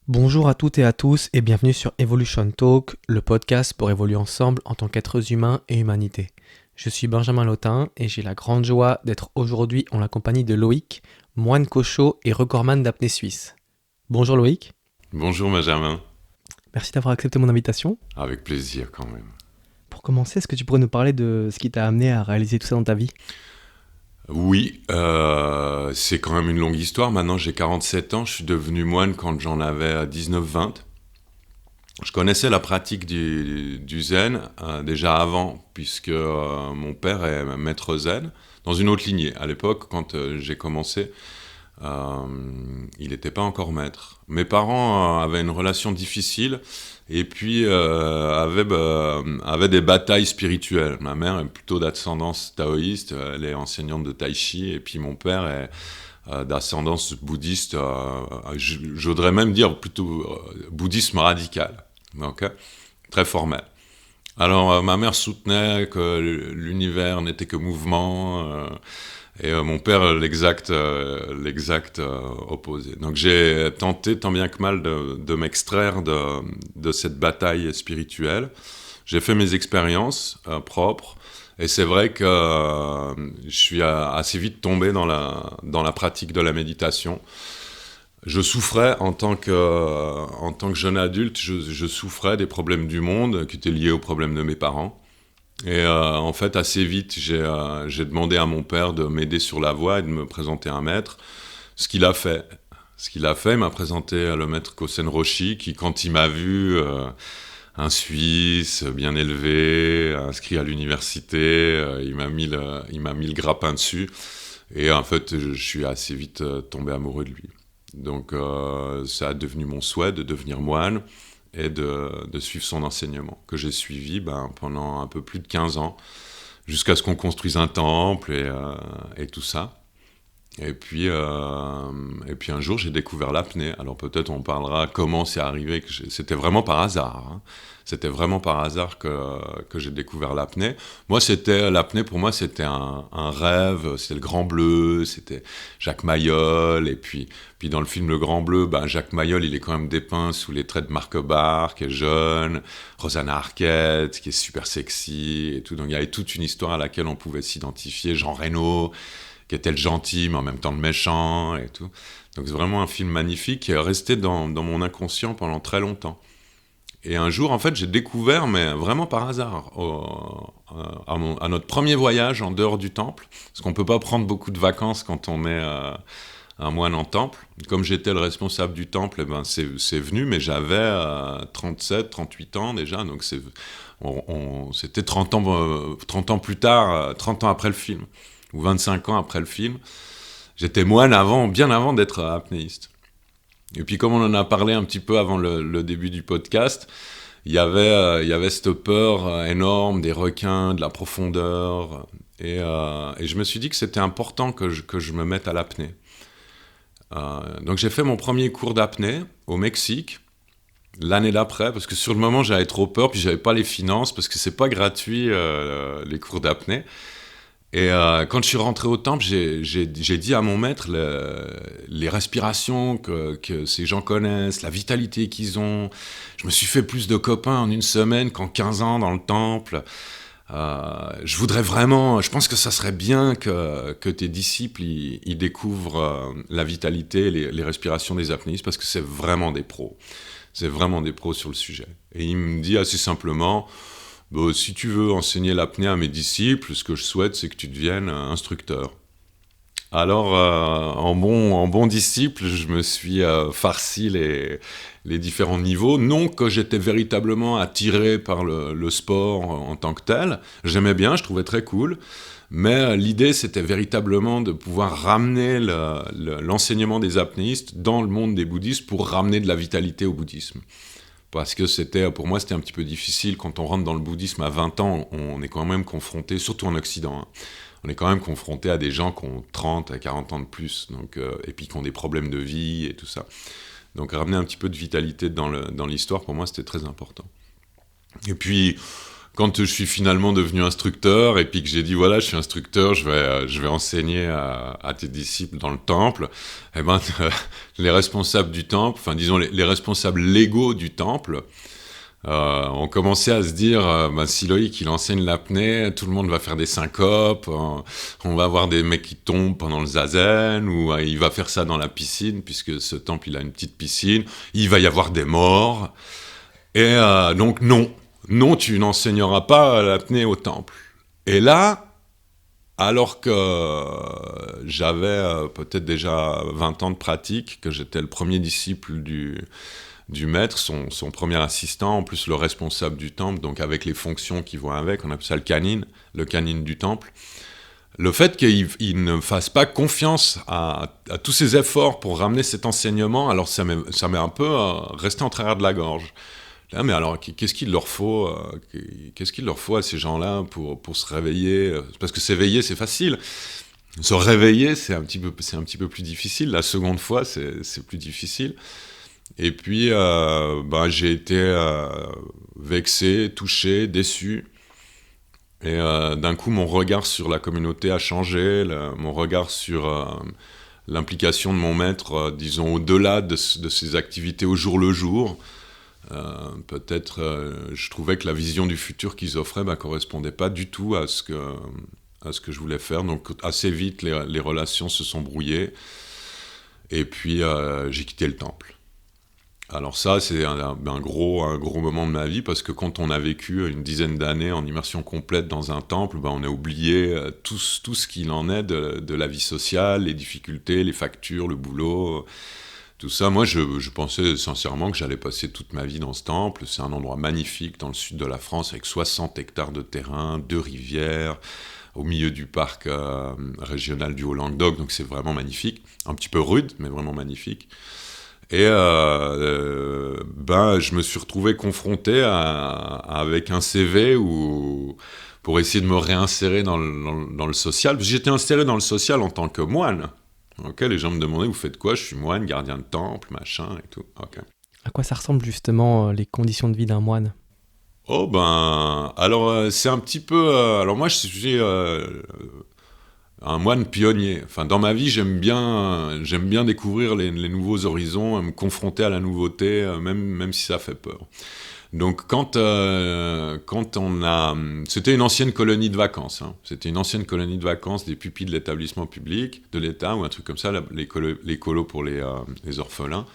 Bonjour à toutes et à tous et bienvenue sur Evolution Talk, le podcast pour évoluer ensemble en tant qu'êtres humains et humanité. Je suis Benjamin Lotin et j'ai la grande joie d'être aujourd'hui en la compagnie de Loïc, moine cocho et recordman d'apnée suisse. Bonjour Loïc, Bonjour Benjamin, merci d'avoir accepté mon invitation. avec plaisir quand même. Pour commencer, est-ce que tu pourrais nous parler de ce qui t'a amené à réaliser tout ça dans ta vie? Oui, c'est quand même une longue histoire. Maintenant j'ai 47 ans, je suis devenu moine quand j'en avais 19-20. Je connaissais la pratique du zen déjà avant, puisque mon père est maître zen, dans une autre lignée. À l'époque, quand j'ai commencé, Euh, il n'était pas encore maître. Mes parents avaient une relation difficile et puis avaient des batailles spirituelles. Ma mère est plutôt d'ascendance taoïste, elle est enseignante de tai chi, et puis mon père est d'ascendance bouddhiste, j'oserais même dire plutôt bouddhisme radical, donc très formel. Alors ma mère soutenait que l'univers n'était que mouvement, et mon père, l'exact opposé. Donc j'ai tenté tant bien que mal de m'extraire de cette bataille spirituelle. J'ai fait mes expériences propres, et c'est vrai que je suis assez vite tombé dans la pratique de la méditation. Je souffrais en tant que jeune adulte, je souffrais des problèmes du monde qui étaient liés aux problèmes de mes parents. Et en fait, assez vite, j'ai demandé à mon père de m'aider sur la voie et de me présenter un maître. Ce qu'il a fait. Il m'a présenté le maître Kosen Roshi, qui, quand il m'a vu, un Suisse, bien élevé, inscrit à l'université, il m'a mis le grappin dessus. Et en fait, je suis assez vite tombé amoureux de lui. Donc, ça a devenu mon souhait de devenir moine et de suivre son enseignement, que j'ai suivi pendant un peu plus de 15 ans, jusqu'à ce qu'on construise un temple et tout ça. Et puis un jour, j'ai découvert l'apnée. Alors peut-être on parlera comment c'est arrivé. C'était vraiment par hasard. Hein. C'était vraiment par hasard que j'ai découvert l'apnée. L'apnée pour moi, c'était un rêve. C'était le Grand Bleu, c'était Jacques Mayol. Et puis dans le film Le Grand Bleu, Jacques Mayol, il est quand même dépeint sous les traits de Marc Barr, qui est jeune, Rosanna Arquette, qui est super sexy et tout. Donc il y avait toute une histoire à laquelle on pouvait s'identifier. Jean Reno, qui était le gentil, mais en même temps le méchant et tout. Donc c'est vraiment un film magnifique qui est resté dans mon inconscient pendant très longtemps. Et un jour, en fait, j'ai découvert, mais vraiment par hasard, à notre premier voyage en dehors du temple, parce qu'on ne peut pas prendre beaucoup de vacances quand on est un moine en temple. Comme j'étais le responsable du temple, c'est venu, mais j'avais 37, 38 ans déjà, donc c'était 30 ans plus tard, 30 ans après le film, ou 25 ans après le film. J'étais moine bien avant d'être apnéiste. Et puis comme on en a parlé un petit peu avant le début du podcast, il y avait cette peur énorme des requins, de la profondeur. Et je me suis dit que c'était important que je me mette à l'apnée. Donc j'ai fait mon premier cours d'apnée au Mexique, l'année d'après, parce que sur le moment j'avais trop peur, puis j'avais pas les finances, parce que c'est pas gratuit les cours d'apnée. Et quand je suis rentré au temple, j'ai dit à mon maître les respirations que ces gens connaissent, la vitalité qu'ils ont. Je me suis fait plus de copains en une semaine qu'en 15 ans dans le temple. Je pense que ça serait bien que tes disciples ils découvrent la vitalité, les respirations des apnéistes, parce que c'est vraiment des pros. C'est vraiment des pros sur le sujet. Et il me dit assez simplement... Bon, si tu veux enseigner l'apnée à mes disciples, ce que je souhaite, c'est que tu deviennes instructeur. Alors, en bon disciple, je me suis farci les différents niveaux. Non que j'étais véritablement attiré par le sport en tant que tel. J'aimais bien, je trouvais très cool. Mais l'idée, c'était véritablement de pouvoir ramener l'enseignement des apnéistes dans le monde des bouddhistes pour ramener de la vitalité au bouddhisme. Parce que pour moi, c'était un petit peu difficile. Quand on rentre dans le bouddhisme à 20 ans, on est quand même confronté, surtout en Occident, hein, on est quand même confronté à des gens qui ont 30 à 40 ans de plus, donc, et puis qui ont des problèmes de vie et tout ça. Donc ramener un petit peu de vitalité dans l'histoire, pour moi, c'était très important. Et puis, Quand je suis finalement devenu instructeur et puis que j'ai dit voilà, je suis instructeur, je vais enseigner à tes disciples dans le temple, eh ben les responsables du temple, enfin disons les responsables légaux du temple, ont commencé à se dire si Loïc il enseigne l'apnée, tout le monde va faire des syncopes, on va avoir des mecs qui tombent pendant le zazen, ou il va faire ça dans la piscine puisque ce temple il a une petite piscine, il va y avoir des morts, et donc non, tu n'enseigneras pas l'apnée au temple. Et là, alors que j'avais peut-être déjà 20 ans de pratique, que j'étais le premier disciple du maître, son premier assistant, en plus le responsable du temple, donc avec les fonctions qui vont avec, on appelle ça le canine du temple, le fait qu'il ne fasse pas confiance à tous ses efforts pour ramener cet enseignement, alors ça m'est un peu resté en travers de la gorge. Là, mais alors, qu'est-ce qu'il leur faut à ces gens-là pour se réveiller? Parce que s'éveiller, c'est facile. Se réveiller, c'est un petit peu plus difficile. La seconde fois, c'est plus difficile. Et puis, j'ai été vexé, touché, déçu. Et d'un coup, mon regard sur la communauté a changé. Mon regard sur l'implication de mon maître, disons, au-delà de ses activités au jour le jour. Je trouvais que la vision du futur qu'ils offraient correspondait pas du tout à ce que je voulais faire. Donc assez vite, les relations se sont brouillées. Et puis j'ai quitté le temple. Alors ça, c'est un gros moment de ma vie, parce que quand on a vécu une dizaine d'années en immersion complète dans un temple, on a oublié tout ce qu'il en est de la vie sociale, les difficultés, les factures, le boulot... Tout ça, moi, je pensais sincèrement que j'allais passer toute ma vie dans ce temple. C'est un endroit magnifique dans le sud de la France, avec 60 hectares de terrain, 2 rivières, au milieu du parc régional du Haut-Languedoc, donc c'est vraiment magnifique. Un petit peu rude, mais vraiment magnifique. Et je me suis retrouvé confronté avec un CV pour essayer de me réinsérer dans le social. J'étais inséré dans le social en tant que moine. Ok, les gens me demandaient, vous faites quoi? Je suis moine, gardien de temple, machin et tout. Ok. À quoi ça ressemble justement les conditions de vie d'un moine? Oh alors c'est un petit peu... alors moi je suis un moine pionnier. Enfin, dans ma vie j'aime bien découvrir les nouveaux horizons, me confronter à la nouveauté, même si ça fait peur. Donc quand on a... C'était une ancienne colonie de vacances. C'était une ancienne colonie de vacances des pupilles de l'établissement public, de l'État, ou un truc comme ça, les colos pour les orphelins.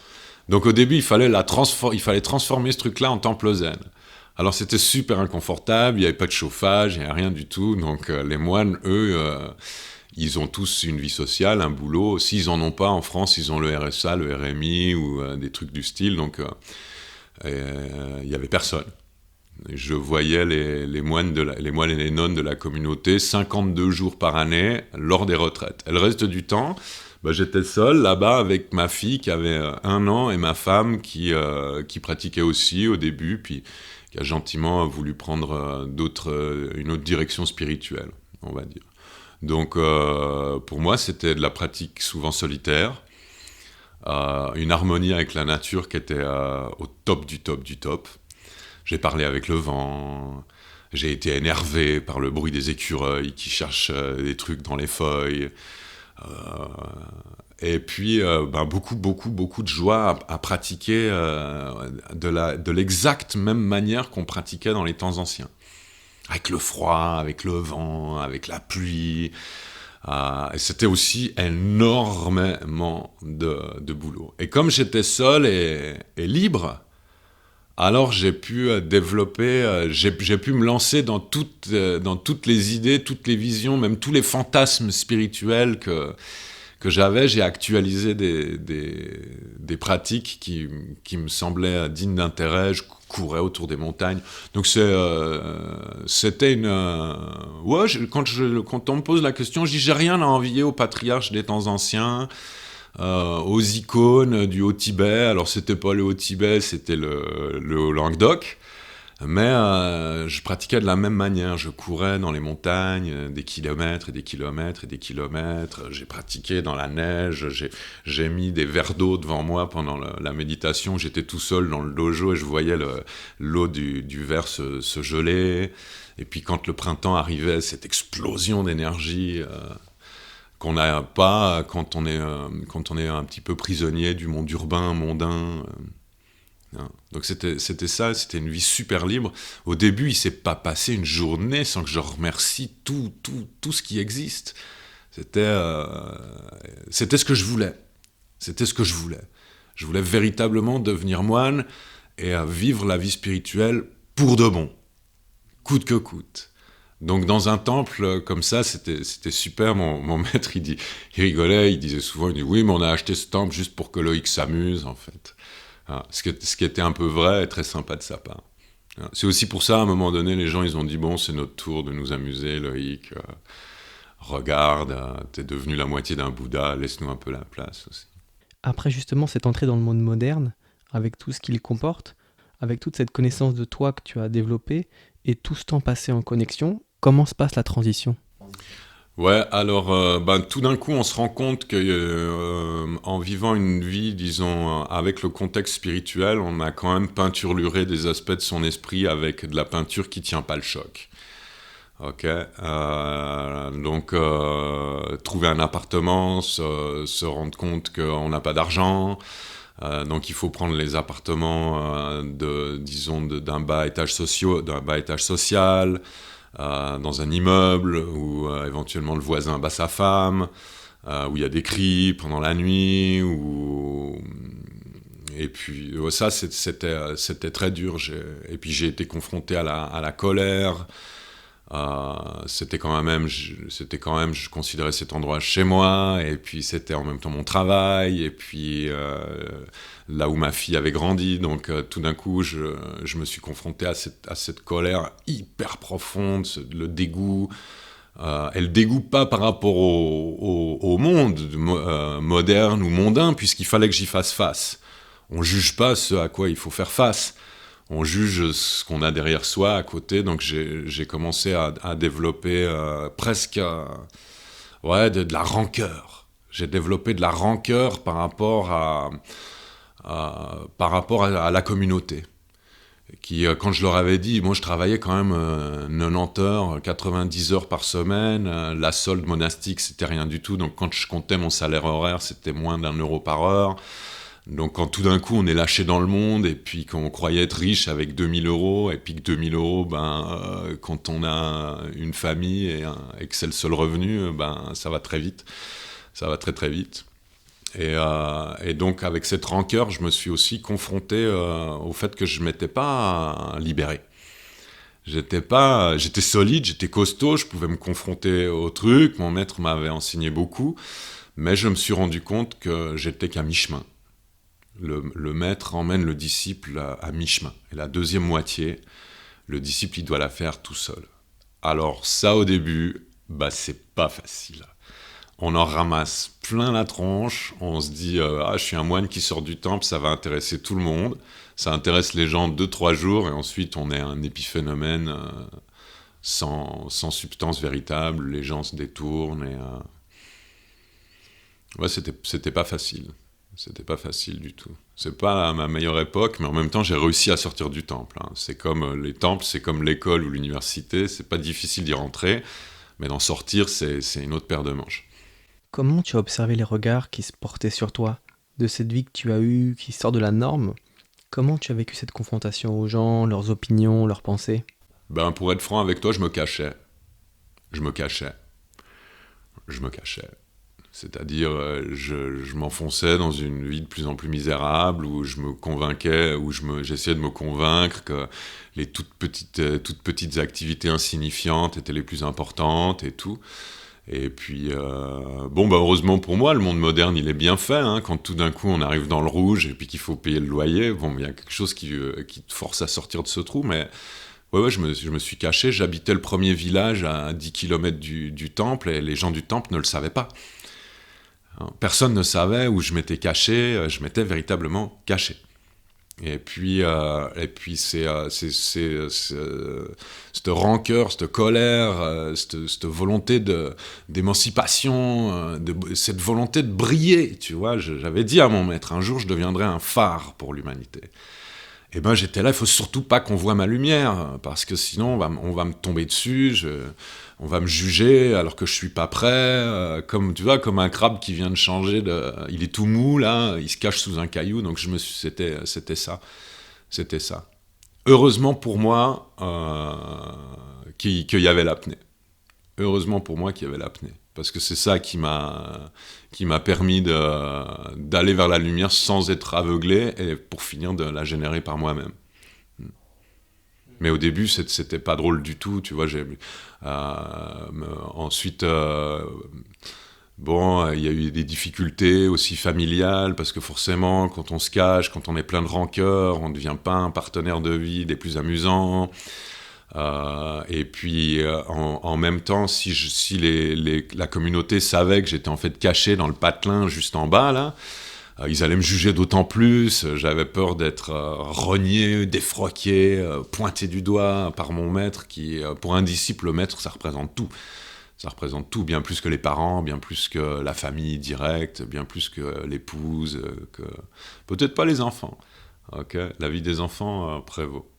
Donc au début, il fallait transformer ce truc-là en temple zen. Alors c'était super inconfortable, il n'y avait pas de chauffage, il n'y avait rien du tout. Donc les moines, eux, ils ont tous une vie sociale, un boulot. S'ils n'en ont pas, en France, ils ont le RSA, le RMI, ou des trucs du style. Donc... il n'y avait personne. Et je voyais les moines et les nonnes de la communauté 52 jours par année lors des retraites. Et le reste du temps, j'étais seul là-bas avec ma fille qui avait 1 an et ma femme qui pratiquait aussi au début, puis qui a gentiment voulu prendre une autre direction spirituelle, on va dire. Donc pour moi, c'était de la pratique souvent solitaire. Une harmonie avec la nature qui était au top du top du top. J'ai parlé avec le vent, j'ai été énervé par le bruit des écureuils qui cherchent des trucs dans les feuilles. Et puis beaucoup de joie à pratiquer de l'exacte même manière qu'on pratiquait dans les temps anciens. Avec le froid, avec le vent, avec la pluie... et c'était aussi énormément de boulot. Et comme j'étais seul et libre, alors j'ai pu développer, j'ai pu me lancer dans toutes les idées, toutes les visions, même tous les fantasmes spirituels que j'avais. J'ai actualisé des pratiques qui me semblaient dignes d'intérêt. Je courais autour des montagnes. Donc c'était une... quand on me pose la question, je dis j'ai rien à envier aux patriarches des temps anciens, aux icônes du Haut-Tibet. Alors c'était pas le Haut-Tibet, c'était le Haut-Languedoc. Mais je pratiquais de la même manière. Je courais dans les montagnes des kilomètres et des kilomètres et des kilomètres. J'ai pratiqué dans la neige. J'ai mis des verres d'eau devant moi pendant la méditation. J'étais tout seul dans le dojo et je voyais l'eau du verre se geler. Et puis quand le printemps arrivait, cette explosion d'énergie qu'on n'a pas quand on est un petit peu prisonnier du monde urbain, mondain. Donc c'était ça, c'était une vie super libre. Au début, il s'est pas passé une journée sans que je remercie tout ce qui existe. C'était ce que je voulais. C'était ce que je voulais. Je voulais véritablement devenir moine et vivre la vie spirituelle pour de bon, coûte que coûte. Donc dans un temple comme ça, c'était super. Mon maître, il rigolait, il disait souvent, oui, mais on a acheté ce temple juste pour que Loïc s'amuse, en fait. Ce qui était un peu vrai et très sympa de sa part. C'est aussi pour ça, à un moment donné, les gens, ils ont dit, bon, c'est notre tour de nous amuser, Loïc. Regarde, t'es devenu la moitié d'un Bouddha, laisse-nous un peu la place aussi. Après justement cette entrée dans le monde moderne, avec tout ce qu'il comporte, avec toute cette connaissance de toi que tu as développée, et tout ce temps passé en connexion, comment se passe la transition ? Ouais, alors tout d'un coup, on se rend compte que en vivant une vie, disons, avec le contexte spirituel, on a quand même peinturluré des aspects de son esprit avec de la peinture qui tient pas le choc. Ok, donc trouver un appartement, se rendre compte qu'on n'a pas d'argent, donc il faut prendre les appartements d'un bas étage social. Dans un immeuble où éventuellement le voisin bat sa femme, où il y a des cris pendant la nuit, et puis ça c'était très dur. Et puis j'ai été confronté à la colère. C'était quand même, je considérais cet endroit chez moi, et puis c'était en même temps mon travail, et puis là où ma fille avait grandi, donc tout d'un coup je me suis confronté à cette colère hyper profonde, le dégoût, et le dégoût pas par rapport au monde moderne ou mondain, puisqu'il fallait que j'y fasse face. On juge pas ce à quoi il faut faire face. On juge ce qu'on a derrière soi, à côté, donc j'ai commencé à développer presque de la rancœur. J'ai développé de la rancœur par rapport à la communauté. Qui, quand je leur avais dit, moi je travaillais quand même 90 heures, 90 heures par semaine, la solde monastique c'était rien du tout, donc quand je comptais mon salaire horaire c'était moins d'1 € par heure. Donc quand tout d'un coup on est lâché dans le monde et puis qu'on croyait être riche avec 2000 € et puis que 2000 €, quand on a une famille et que c'est le seul revenu, ça va très vite. Ça va très très vite. Et donc avec cette rancœur, je me suis aussi confronté au fait que je ne m'étais pas libéré. J'étais solide, j'étais costaud, je pouvais me confronter au truc, mon maître m'avait enseigné beaucoup, mais je me suis rendu compte que j'étais qu'à mi-chemin. Le maître emmène le disciple à mi-chemin. Et la deuxième moitié, le disciple, il doit la faire tout seul. Alors ça, au début, c'est pas facile. On en ramasse plein la tronche, on se dit je suis un moine qui sort du temple, ça va intéresser tout le monde. Ça intéresse les gens 2-3 jours, et ensuite on est un épiphénomène sans substance véritable, les gens se détournent, c'était pas facile. C'était pas facile du tout. C'est pas ma meilleure époque, mais en même temps, j'ai réussi à sortir du temple. C'est comme les temples, c'est comme l'école ou l'université. C'est pas difficile d'y rentrer, mais d'en sortir, c'est une autre paire de manches. Comment tu as observé les regards qui se portaient sur toi, de cette vie que tu as eue, qui sort de la norme ? Comment tu as vécu cette confrontation aux gens, leurs opinions, leurs pensées ? Pour être franc avec toi, je me cachais. C'est-à-dire, je m'enfonçais dans une vie de plus en plus misérable, où je me convainquais, j'essayais de me convaincre que les toutes petites activités insignifiantes étaient les plus importantes et tout. Et puis, heureusement pour moi, le monde moderne, il est bien fait. Quand tout d'un coup, on arrive dans le rouge et puis qu'il faut payer le loyer, il y a quelque chose qui te force à sortir de ce trou, mais... Ouais, je me suis caché. J'habitais le premier village à 10 km du temple, et les gens du temple ne le savaient pas. Personne ne savait où je m'étais caché, je m'étais véritablement caché. Cette rancœur, cette colère, cette volonté d'émancipation, cette volonté de briller, tu vois. J'avais dit à mon maître, un jour je deviendrai un phare pour l'humanité. Et ben j'étais là, il faut surtout pas qu'on voie ma lumière, parce que sinon on va me tomber dessus, on va me juger alors que je suis pas prêt, comme tu vois, comme un crabe qui vient de changer il est tout mou là, il se cache sous un caillou, donc c'était ça. Heureusement pour moi qu'il y avait l'apnée. Heureusement pour moi qu'il y avait l'apnée. Parce que c'est ça qui m'a permis d'aller vers la lumière sans être aveuglé et pour finir de la générer par moi-même. Mais au début, c'était pas drôle du tout, tu vois. Ensuite, il y a eu des difficultés aussi familiales, parce que forcément, quand on se cache, quand on est plein de rancœur, on ne devient pas un partenaire de vie des plus amusants. Et puis, en même temps, si la communauté savait que j'étais en fait caché dans le patelin juste en bas, là, ils allaient me juger d'autant plus. J'avais peur d'être renié, défroqué, pointé du doigt par mon maître, qui, pour un disciple, le maître, ça représente tout. Ça représente tout, bien plus que les parents, bien plus que la famille directe, bien plus que l'épouse, que peut-être pas les enfants. Okay, la vie des enfants prévaut.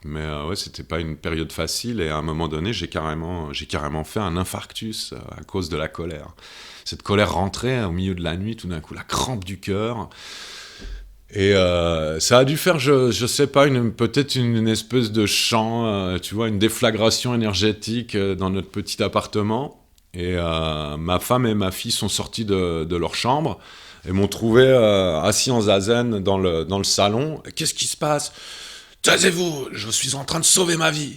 Mais ouais, c'était pas une période facile, et à un moment donné, j'ai carrément fait un infarctus à cause de la colère. Cette colère rentrait au milieu de la nuit, tout d'un coup, la crampe du cœur. Et ça a dû faire, je sais pas, peut-être une espèce de chant, tu vois, une déflagration énergétique dans notre petit appartement. Et ma femme et ma fille sont sorties de leur chambre et m'ont trouvé assis en zazen dans le salon. Qu'est-ce qui se passe ? Taisez-vous, je suis en train de sauver ma vie.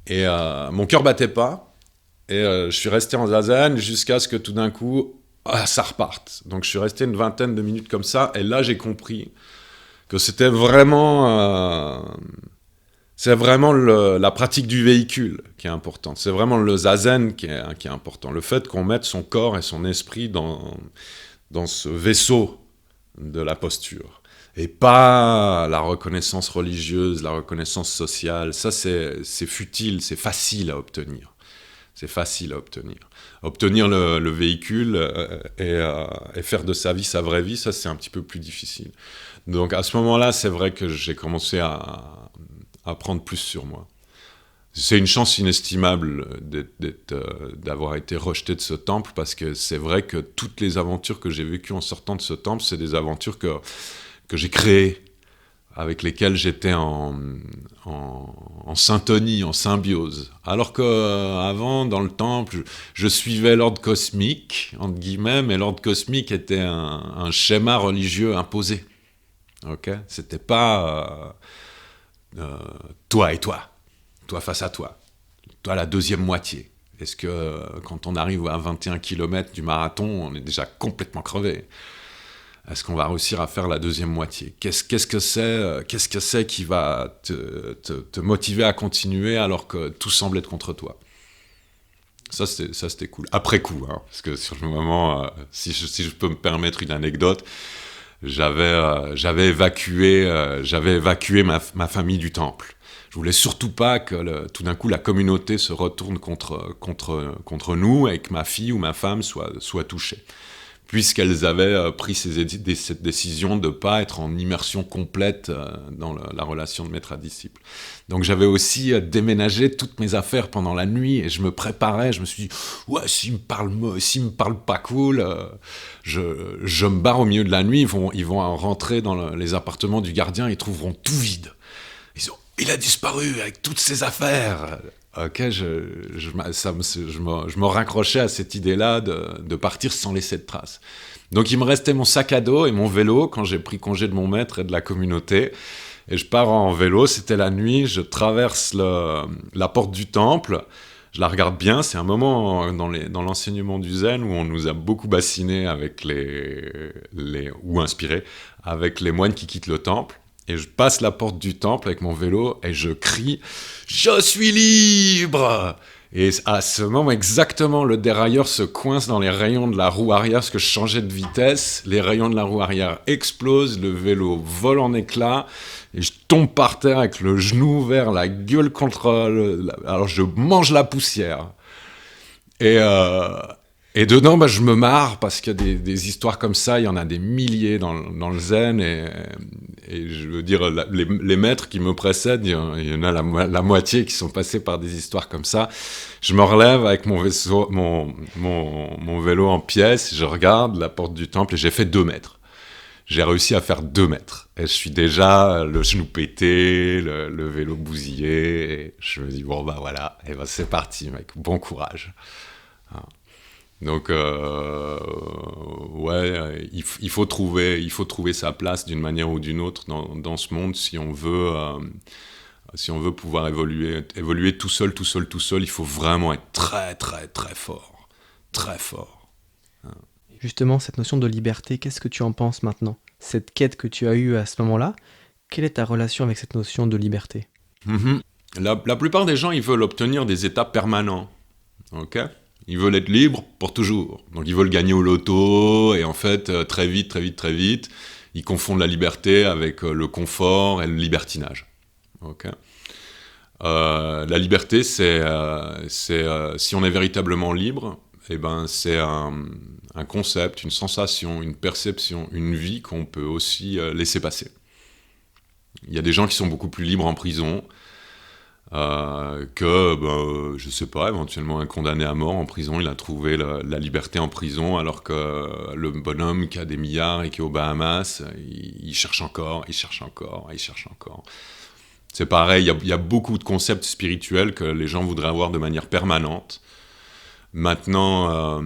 Et mon cœur battait pas. Et je suis resté en zazen jusqu'à ce que tout d'un coup, ça reparte. Donc je suis resté une vingtaine de minutes comme ça. Et là, j'ai compris que c'était vraiment... c'est vraiment la pratique du véhicule qui est importante. C'est vraiment le zazen qui est important. Le fait qu'on mette son corps et son esprit dans ce vaisseau de la posture. Et pas la reconnaissance religieuse, la reconnaissance sociale. Ça, c'est futile, c'est facile à obtenir. C'est facile à obtenir. Obtenir le véhicule et faire de sa vie sa vraie vie, ça, c'est un petit peu plus difficile. Donc, à ce moment-là, c'est vrai que j'ai commencé à prendre plus sur moi. C'est une chance inestimable d'avoir été rejeté de ce temple, parce que c'est vrai que toutes les aventures que j'ai vécues en sortant de ce temple, c'est des aventures que j'ai créées, avec lesquelles j'étais en syntonie, en symbiose. Alors qu'avant, dans le temple, je suivais l'ordre cosmique, entre guillemets, mais l'ordre cosmique était un schéma religieux imposé. Okay ? C'était pas toi et toi face à toi la deuxième moitié. Est-ce que quand on arrive à 21 km du marathon, on est déjà complètement crevé ? Est-ce qu'on va réussir à faire la deuxième moitié ? Qu'est-ce que c'est qui va te motiver à continuer alors que tout semble être contre toi ? Ça, c'était cool. Après coup, hein, parce que sur le moment, si je peux me permettre une anecdote, j'avais évacué ma famille du temple. Je voulais surtout pas que tout d'un coup la communauté se retourne contre nous et que ma fille ou ma femme soit touchée, puisqu'elles avaient pris cette décision de ne pas être en immersion complète dans la relation de maître à disciple. Donc j'avais aussi déménagé toutes mes affaires pendant la nuit, et je me préparais, je me suis dit, ouais, s'ils me parlent pas cool, je me barre au milieu de la nuit, ils vont rentrer dans les appartements du gardien, ils trouveront tout vide. Il a disparu avec toutes ses affaires. Ok, je me raccrochais à cette idée-là de partir sans laisser de traces. Donc il me restait mon sac à dos et mon vélo quand j'ai pris congé de mon maître et de la communauté. Et je pars en vélo, c'était la nuit, je traverse la porte du temple, je la regarde bien, c'est un moment dans l'enseignement du zen où on nous a beaucoup bassiné avec ou inspiré avec les moines qui quittent le temple. Et je passe la porte du temple avec mon vélo et je crie « Je suis libre !» Et à ce moment, exactement, le dérailleur se coince dans les rayons de la roue arrière parce que je changeais de vitesse. Les rayons de la roue arrière explosent, le vélo vole en éclats et je tombe par terre avec le genou ouvert, la gueule alors je mange la poussière. Et dedans, je me marre parce qu'il y a des histoires comme ça, il y en a des milliers dans le zen. Et je veux dire, les maîtres qui me précèdent, il y en a la moitié qui sont passés par des histoires comme ça. Je me relève avec mon vélo en pièces, je regarde la porte du temple et j'ai fait 2 mètres. J'ai réussi à faire 2 mètres. Et je suis déjà le genou pété, le vélo bousillé. Et je me dis, bon, voilà, et c'est parti, mec, bon courage. Donc, il faut trouver sa place d'une manière ou d'une autre dans ce monde si on veut pouvoir évoluer tout seul. Il faut vraiment être très, très, très fort. Très fort. Justement, cette notion de liberté, qu'est-ce que tu en penses maintenant ? Cette quête que tu as eue à ce moment-là, quelle est ta relation avec cette notion de liberté ? La plupart des gens, ils veulent obtenir des états permanents. Ok ? Ils veulent être libres pour toujours. Donc ils veulent gagner au loto, et en fait, très vite, ils confondent la liberté avec le confort et le libertinage. Okay. La liberté, c'est si on est véritablement libre, c'est un concept, une sensation, une perception, une vie qu'on peut aussi laisser passer. Il y a des gens qui sont beaucoup plus libres en prison, je sais pas, éventuellement un condamné à mort en prison, il a trouvé la liberté en prison, alors que le bonhomme qui a des milliards et qui est aux Bahamas, il cherche encore. C'est pareil, il y a beaucoup de concepts spirituels que les gens voudraient avoir de manière permanente. Maintenant,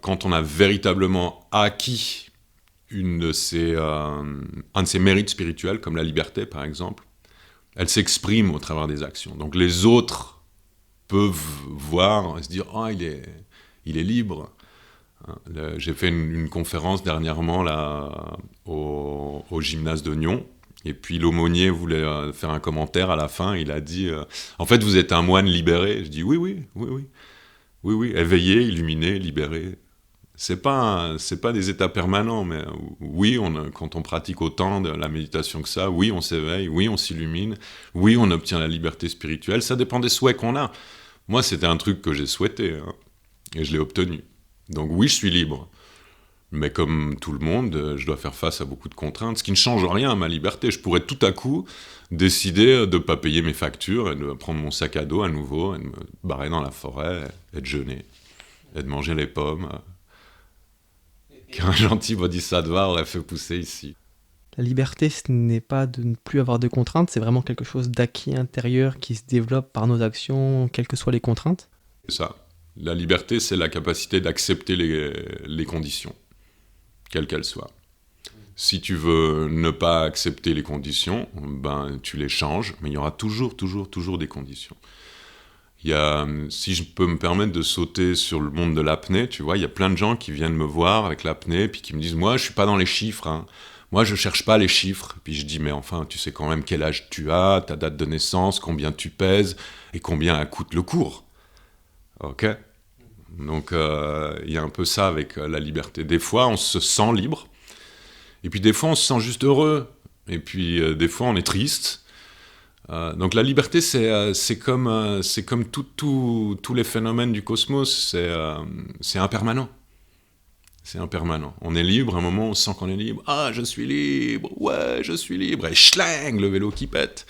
quand on a véritablement acquis un de ces mérites spirituels, comme la liberté par exemple, elle s'exprime au travers des actions. Donc les autres peuvent voir et se dire « Ah, il est libre ». J'ai fait une conférence dernièrement là, au gymnase de Nyon, et puis l'aumônier voulait faire un commentaire à la fin, il a dit « En fait, vous êtes un moine libéré ». Je dis « Oui, éveillé, illuminé, libéré ». C'est pas des états permanents, mais oui, quand on pratique autant de la méditation que ça, oui, on s'éveille, oui, on s'illumine, oui, on obtient la liberté spirituelle. Ça dépend des souhaits qu'on a. Moi, c'était un truc que j'ai souhaité, et je l'ai obtenu. Donc oui, je suis libre. Mais comme tout le monde, je dois faire face à beaucoup de contraintes, ce qui ne change rien à ma liberté. Je pourrais tout à coup décider de ne pas payer mes factures, et de prendre mon sac à dos à nouveau, et de me barrer dans la forêt, et de jeûner, et de manger les pommes qu'un gentil bodhisattva aurait fait pousser ici. La liberté, ce n'est pas de ne plus avoir de contraintes, c'est vraiment quelque chose d'acquis intérieur qui se développe par nos actions, quelles que soient les contraintes. C'est ça. La liberté, c'est la capacité d'accepter les conditions, quelles qu'elles soient. Si tu veux ne pas accepter les conditions, tu les changes, mais il y aura toujours des conditions. Si je peux me permettre de sauter sur le monde de l'apnée, tu vois, il y a plein de gens qui viennent me voir avec l'apnée, puis qui me disent « Moi, je suis pas dans les chiffres, hein. Moi, je cherche pas les chiffres. » Puis je dis « Mais enfin, tu sais quand même quel âge tu as, ta date de naissance, combien tu pèses, et combien coûte le cours. » Ok ? Donc, il y a un peu ça avec la liberté. Des fois, on se sent libre, et puis des fois, on se sent juste heureux, et puis des fois, on est triste. Donc la liberté, c'est comme tous les phénomènes du cosmos, c'est impermanent. C'est impermanent. On est libre, à un moment on sent qu'on est libre. Ah, je suis libre, ouais, je suis libre. Et schling, le vélo qui pète.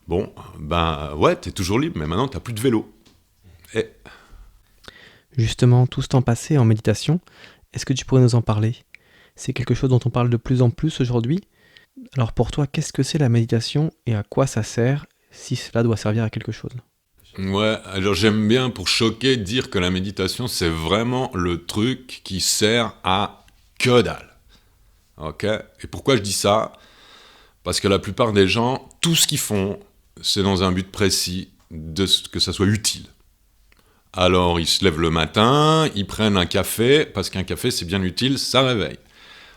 Bon, ouais, t'es toujours libre, mais maintenant t'as plus de vélo. Et... Justement, tout ce temps passé en méditation, est-ce que tu pourrais nous en parler ? C'est quelque chose dont on parle de plus en plus aujourd'hui. Alors pour toi, qu'est-ce que c'est la méditation et à quoi ça sert, si cela doit servir à quelque chose ? Ouais, alors j'aime bien, pour choquer, dire que la méditation, c'est vraiment le truc qui sert à que dalle. Ok ? Et pourquoi je dis ça ? Parce que la plupart des gens, tout ce qu'ils font, c'est dans un but précis, que ça soit utile. Alors ils se lèvent le matin, ils prennent un café, parce qu'un café c'est bien utile, ça réveille.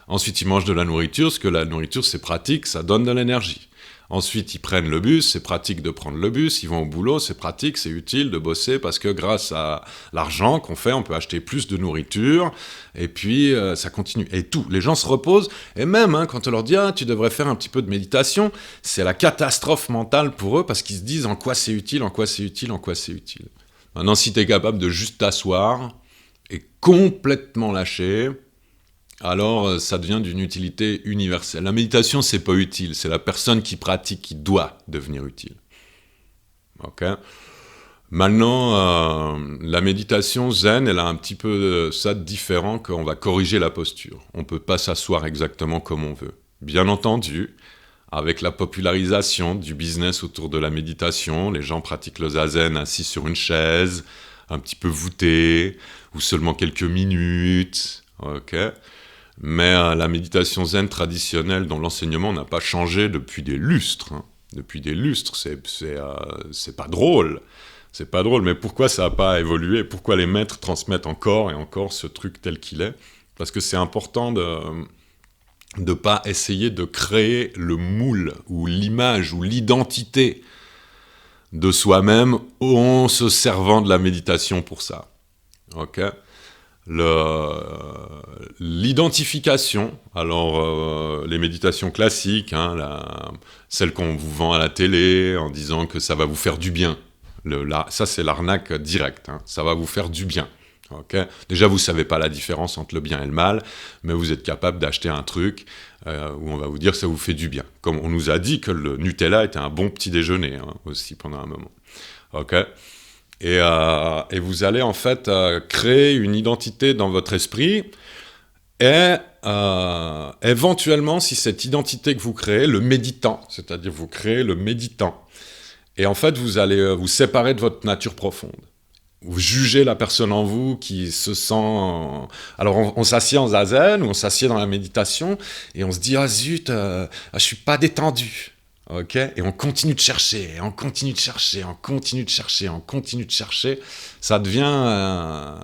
Ensuite, ils mangent de la nourriture, parce que la nourriture, c'est pratique, ça donne de l'énergie. Ensuite, ils prennent le bus, c'est pratique de prendre le bus, ils vont au boulot, c'est pratique, c'est utile de bosser parce que grâce à l'argent qu'on fait, on peut acheter plus de nourriture et puis ça continue. Et tout, les gens se reposent et même quand on leur dit « Ah, tu devrais faire un petit peu de méditation », c'est la catastrophe mentale pour eux parce qu'ils se disent « En quoi c'est utile, en quoi c'est utile, en quoi c'est utile ». Maintenant, si tu es capable de juste t'asseoir et complètement lâcher, alors ça devient d'une utilité universelle. La méditation, c'est pas utile, c'est la personne qui pratique qui doit devenir utile. Ok ? Maintenant, la méditation zen, elle a un petit peu ça de différent qu'on va corriger la posture. On peut pas s'asseoir exactement comme on veut. Bien entendu, avec la popularisation du business autour de la méditation, les gens pratiquent le zazen assis sur une chaise, un petit peu voûté, ou seulement quelques minutes. Ok ? Mais la méditation zen traditionnelle dont l'enseignement n'a pas changé depuis des lustres. Depuis des lustres, c'est pas drôle. C'est pas drôle, mais pourquoi ça n'a pas évolué ? Pourquoi les maîtres transmettent encore et encore ce truc tel qu'il est ? Parce que c'est important de ne pas essayer de créer le moule, ou l'image, ou l'identité de soi-même en se servant de la méditation pour ça. Ok ? L'identification, alors les méditations classiques, celles qu'on vous vend à la télé en disant que ça va vous faire du bien, ça c'est l'arnaque directe, ça va vous faire du bien. Okay. Déjà vous ne savez pas la différence entre le bien et le mal, mais vous êtes capable d'acheter un truc où on va vous dire que ça vous fait du bien. Comme on nous a dit que le Nutella était un bon petit déjeuner aussi pendant un moment. Okay. Et vous allez en fait créer une identité dans votre esprit et éventuellement, si cette identité que vous créez, le méditant, c'est-à-dire vous créez le méditant, et en fait vous allez vous séparer de votre nature profonde. Vous jugez la personne en vous qui se sent... Alors on s'assied en zazen ou on s'assied dans la méditation et on se dit « Ah zut, je suis pas détendu ». Ok, et on continue de chercher, on continue de chercher, on continue de chercher, on continue de chercher. Ça devient...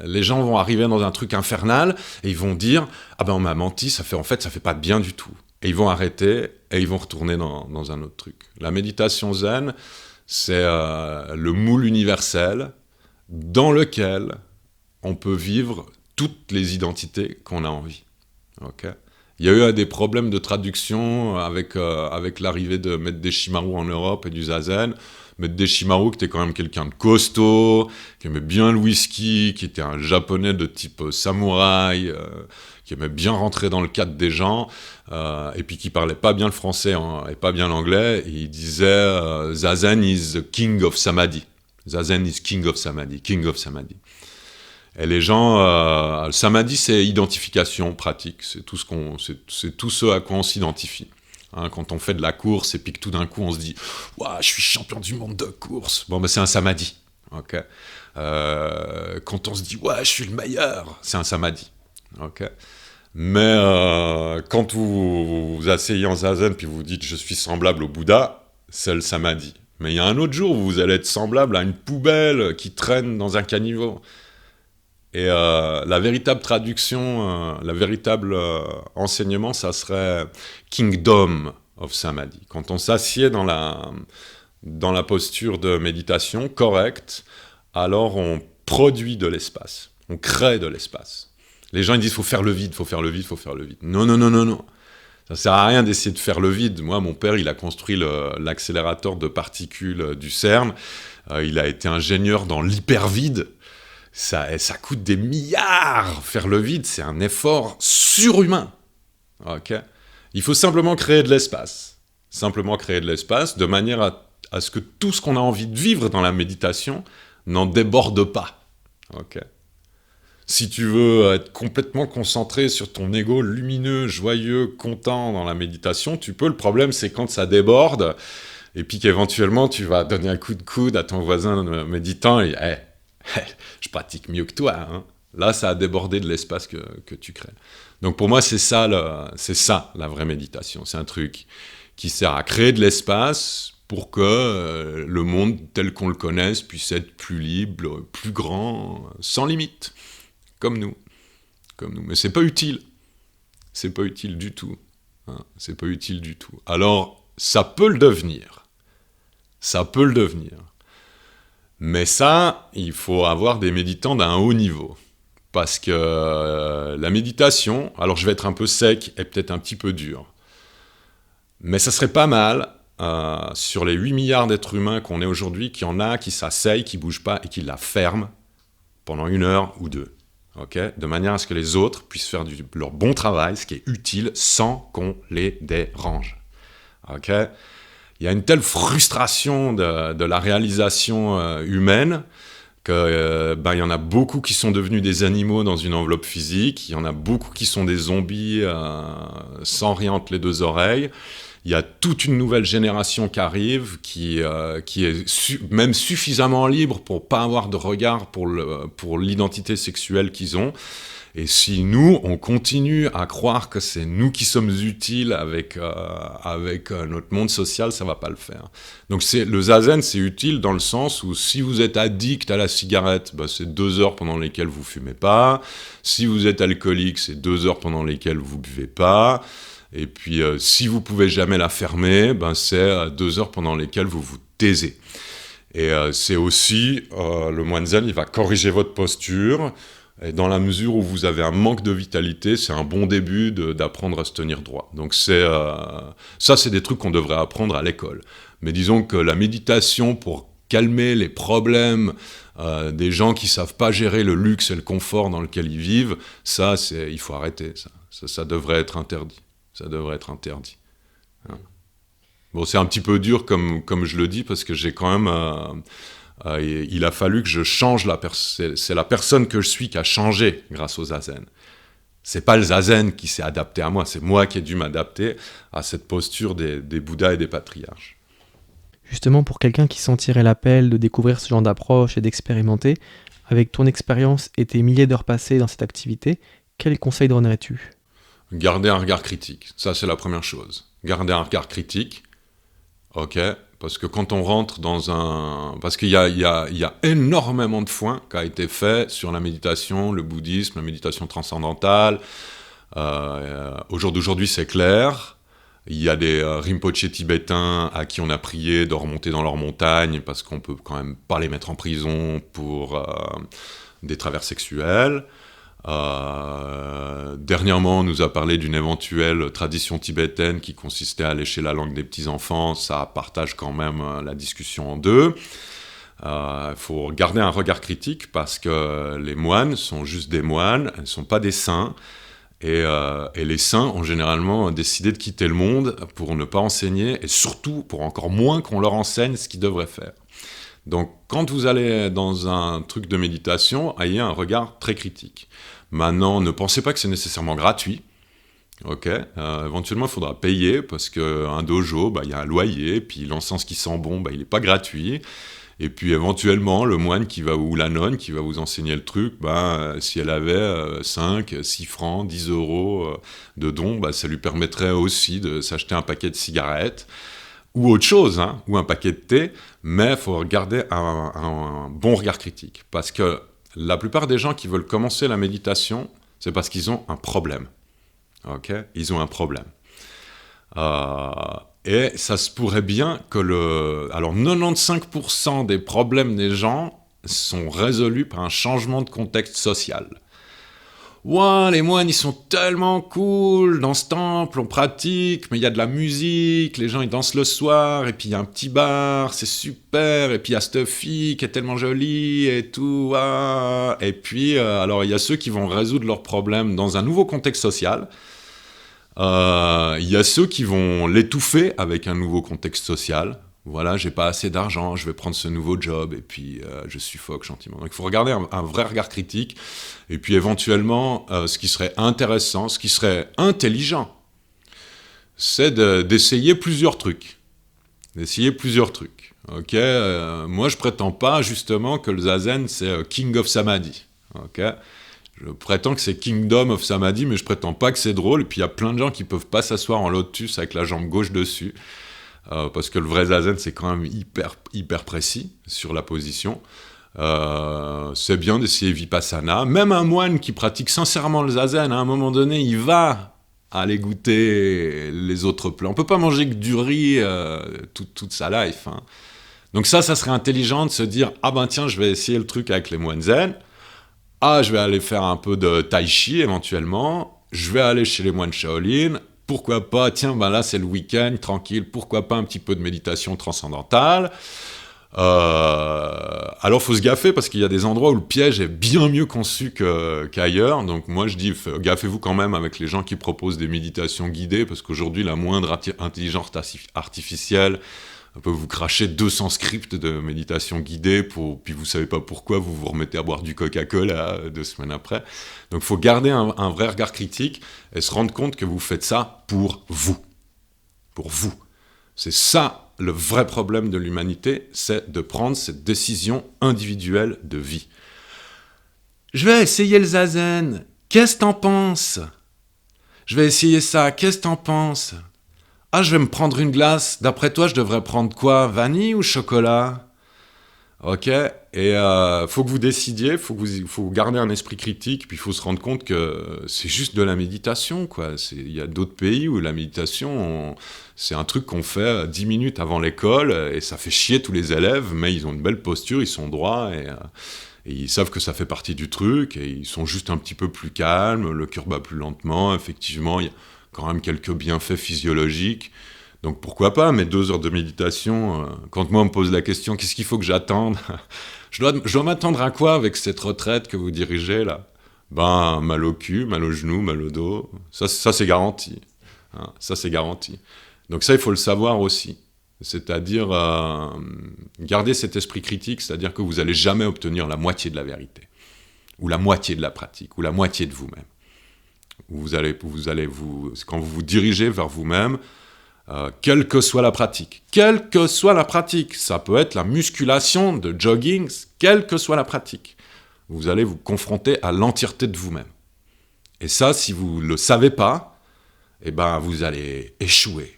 les gens vont arriver dans un truc infernal et ils vont dire « Ah ben on m'a menti, ça fait pas de bien du tout ». Et ils vont arrêter et ils vont retourner dans un autre truc. La méditation zen, c'est le moule universel dans lequel on peut vivre toutes les identités qu'on a envie. Ok ? Il y a eu des problèmes de traduction avec l'arrivée de Maître Deshimaru en Europe et du zazen. Maître Deshimaru, qui était quand même quelqu'un de costaud, qui aimait bien le whisky, qui était un japonais de type samouraï, qui aimait bien rentrer dans le cadre des gens, et puis qui parlait pas bien le français et pas bien l'anglais. Et il disait Zazen is the king of samadhi. Zazen is king of samadhi, king of samadhi. Et les gens, le samadhi, c'est identification pratique, c'est tout ce à quoi on s'identifie. Quand on fait de la course et puis que tout d'un coup on se dit « Ouah, je suis champion du monde de course », bon, ben c'est un samadhi. Okay. Quand on se dit « Ouais, je suis le meilleur », c'est un samadhi. Okay. Mais quand vous vous asseyez en zazen puis vous dites « Je suis semblable au Bouddha », c'est le samadhi. Mais il y a un autre jour où vous allez être semblable à une poubelle qui traîne dans un caniveau. Et la véritable traduction, la véritable enseignement, ça serait Kingdom of Samadhi. Quand on s'assied dans la posture de méditation correcte, alors on produit de l'espace, on crée de l'espace. Les gens ils disent faut faire le vide, faut faire le vide, faut faire le vide. Non, non, non, non, non. Ça sert à rien d'essayer de faire le vide. Moi, mon père, il a construit l'accélérateur de particules du CERN. Il a été ingénieur dans l'hypervide. Ça coûte des milliards. Faire le vide, c'est un effort surhumain. Okay. Il faut simplement créer de l'espace. Simplement créer de l'espace de manière à ce que tout ce qu'on a envie de vivre dans la méditation n'en déborde pas. Okay. Si tu veux être complètement concentré sur ton ego lumineux, joyeux, content dans la méditation, tu peux. Le problème, c'est quand ça déborde et puis qu'éventuellement, tu vas donner un coup de coude à ton voisin méditant et je pratique mieux que toi. Hein. Là, ça a débordé de l'espace que tu crées. Donc pour moi, c'est ça la vraie méditation. C'est un truc qui sert à créer de l'espace pour que le monde tel qu'on le connaisse puisse être plus libre, plus grand, sans limite. Comme nous. Mais c'est pas utile. C'est pas utile du tout. Hein. C'est pas utile du tout. Alors, Ça peut le devenir. Ça peut le devenir. Mais ça, il faut avoir des méditants d'un haut niveau. Parce que la méditation, alors je vais être un peu sec et peut-être un petit peu dur, mais ça serait pas mal, sur les 8 milliards d'êtres humains qu'on est aujourd'hui, qu'il y en a qui s'asseyent, qui bougent pas et qui la ferment pendant 1 heure ou 2. Okay, de manière à ce que les autres puissent faire leur bon travail, ce qui est utile, sans qu'on les dérange. Okay, il y a une telle frustration de la réalisation humaine que il y en a beaucoup qui sont devenus des animaux dans une enveloppe physique, il y en a beaucoup qui sont des zombies sans rien entre les deux oreilles. Il y a toute une nouvelle génération qui arrive, qui est même suffisamment libre pour pas avoir de regard pour l'identité sexuelle qu'ils ont. Et si nous, on continue à croire que c'est nous qui sommes utiles avec notre monde social, ça va pas le faire. Donc le zazen, c'est utile dans le sens où si vous êtes addict à la cigarette, c'est 2 heures pendant lesquelles vous fumez pas. Si vous êtes alcoolique, c'est 2 heures pendant lesquelles vous buvez pas. Et puis, si vous pouvez jamais la fermer, c'est 2 heures pendant lesquelles vous vous taisez. Et c'est aussi, le moine zen, il va corriger votre posture. Et dans la mesure où vous avez un manque de vitalité, c'est un bon début d'apprendre à se tenir droit. Donc ça, c'est des trucs qu'on devrait apprendre à l'école. Mais disons que la méditation pour calmer les problèmes des gens qui savent pas gérer le luxe et le confort dans lequel ils vivent, ça, il faut arrêter. Ça devrait être interdit. Ça devrait être interdit. Bon, c'est un petit peu dur comme je le dis, parce que j'ai quand même... il a fallu que je change c'est la personne que je suis qui a changé grâce au zazen. C'est pas le zazen qui s'est adapté à moi, c'est moi qui ai dû m'adapter à cette posture des Bouddhas et des patriarches. Justement, pour quelqu'un qui sentirait l'appel de découvrir ce genre d'approche et d'expérimenter, avec ton expérience et tes milliers d'heures passées dans cette activité, quels conseils donnerais-tu ? Garder un regard critique, ça c'est la première chose. Garder un regard critique, ok, parce que quand on rentre parce qu'il y a énormément de foin qui a été fait sur la méditation, le bouddhisme, la méditation transcendantale. Au jour d'aujourd'hui, c'est clair. Il y a des Rinpoché tibétains à qui on a prié de remonter dans leur montagne parce qu'on peut quand même pas les mettre en prison pour des travers sexuels. Dernièrement, on nous a parlé d'une éventuelle tradition tibétaine qui consistait à lécher la langue des petits-enfants. Ça partage quand même la discussion en deux. Il faut garder un regard critique parce que les moines sont juste des moines, ils ne sont pas des saints. Et les saints ont généralement décidé de quitter le monde pour ne pas enseigner et surtout pour encore moins qu'on leur enseigne ce qu'ils devraient faire. Donc, quand vous allez dans un truc de méditation, ayez un regard très critique. Maintenant, ne pensez pas que c'est nécessairement gratuit. Okay, éventuellement, il faudra payer parce qu'un dojo, il y a un loyer, puis l'encens qui sent bon, il n'est pas gratuit. Et puis, éventuellement, le moine ou la nonne qui va vous enseigner le truc, si elle avait 5, 6 francs, 10 euros de dons, ça lui permettrait aussi de s'acheter un paquet de cigarettes. Ou autre chose, ou un paquet de thé, mais il faut garder un bon regard critique. Parce que la plupart des gens qui veulent commencer la méditation, c'est parce qu'ils ont un problème. Ok ? Ils ont un problème. Et ça se pourrait bien que Alors, 95% des problèmes des gens sont résolus par un changement de contexte social. Ouais, les moines, ils sont tellement cool, dans ce temple, on pratique, mais il y a de la musique, les gens, ils dansent le soir, et puis il y a un petit bar, c'est super, et puis il y a cette fille qui est tellement jolie, et tout, ah. Et puis, alors, il y a ceux qui vont résoudre leurs problèmes dans un nouveau contexte social, il y a ceux qui vont l'étouffer avec un nouveau contexte social. Voilà, j'ai pas assez d'argent, je vais prendre ce nouveau job, et puis je suffoque gentiment. Donc il faut regarder un vrai regard critique, et puis éventuellement, ce qui serait intéressant, ce qui serait intelligent, c'est d'essayer plusieurs trucs. Ok, moi je prétends pas justement que le zazen c'est King of Samadhi. Ok, je prétends que c'est Kingdom of Samadhi, mais je prétends pas que c'est drôle, et puis il y a plein de gens qui peuvent pas s'asseoir en lotus avec la jambe gauche dessus. Parce que le vrai zazen, c'est quand même hyper précis sur la position. C'est bien d'essayer Vipassana. Même un moine qui pratique sincèrement le zazen, à un moment donné, il va à aller goûter les autres plats. On peut pas manger que du riz toute sa life. Hein. Donc ça serait intelligent de se dire « Ah ben tiens, je vais essayer le truc avec les moines zen. Ah, je vais aller faire un peu de tai chi éventuellement. Je vais aller chez les moines Shaolin. Pourquoi pas, tiens, ben là c'est le week-end, tranquille. Pourquoi pas un petit peu de méditation transcendantale ?» Alors faut se gaffer parce qu'il y a des endroits où le piège est bien mieux conçu qu'ailleurs. Donc moi je dis gaffez-vous quand même avec les gens qui proposent des méditations guidées parce qu'aujourd'hui la moindre intelligence artificielle peut vous cracher 200 scripts de méditation guidée puis vous savez pas pourquoi vous vous remettez à boire du Coca-Cola 2 semaines après. Donc faut garder un vrai regard critique et se rendre compte que vous faites ça pour vous. Pour vous. C'est ça le vrai problème de l'humanité, c'est de prendre cette décision individuelle de vie. Je vais essayer le zazen, qu'est-ce que t'en penses ? Je vais essayer ça, qu'est-ce que t'en penses ? Ah, je vais me prendre une glace, d'après toi, je devrais prendre quoi ? Vanille ou chocolat ? Ok, et faut que vous décidiez, faut garder un esprit critique, puis il faut se rendre compte que c'est juste de la méditation, quoi. Il y a d'autres pays où la méditation, c'est un truc qu'on fait 10 minutes avant l'école, et ça fait chier tous les élèves, mais ils ont une belle posture, ils sont droits, et ils savent que ça fait partie du truc, et ils sont juste un petit peu plus calmes, le cœur bat plus lentement, effectivement, il y a quand même quelques bienfaits physiologiques. Donc pourquoi pas, mais 2 heures de méditation, quand moi on me pose la question, qu'est-ce qu'il faut que j'attende ? je dois m'attendre à quoi avec cette retraite que vous dirigez là ? Ben, mal au cul, mal au genou, mal au dos, ça c'est garanti. Hein, ça c'est garanti. Donc ça il faut le savoir aussi. C'est-à-dire garder cet esprit critique, c'est-à-dire que vous n'allez jamais obtenir la moitié de la vérité, ou la moitié de la pratique, ou la moitié de vous-même. Quand vous vous dirigez vers vous-même, quelle que soit la pratique, ça peut être la musculation, de jogging, quelle que soit la pratique, vous allez vous confronter à l'entièreté de vous-même. Et ça, si vous ne le savez pas, eh ben, vous allez échouer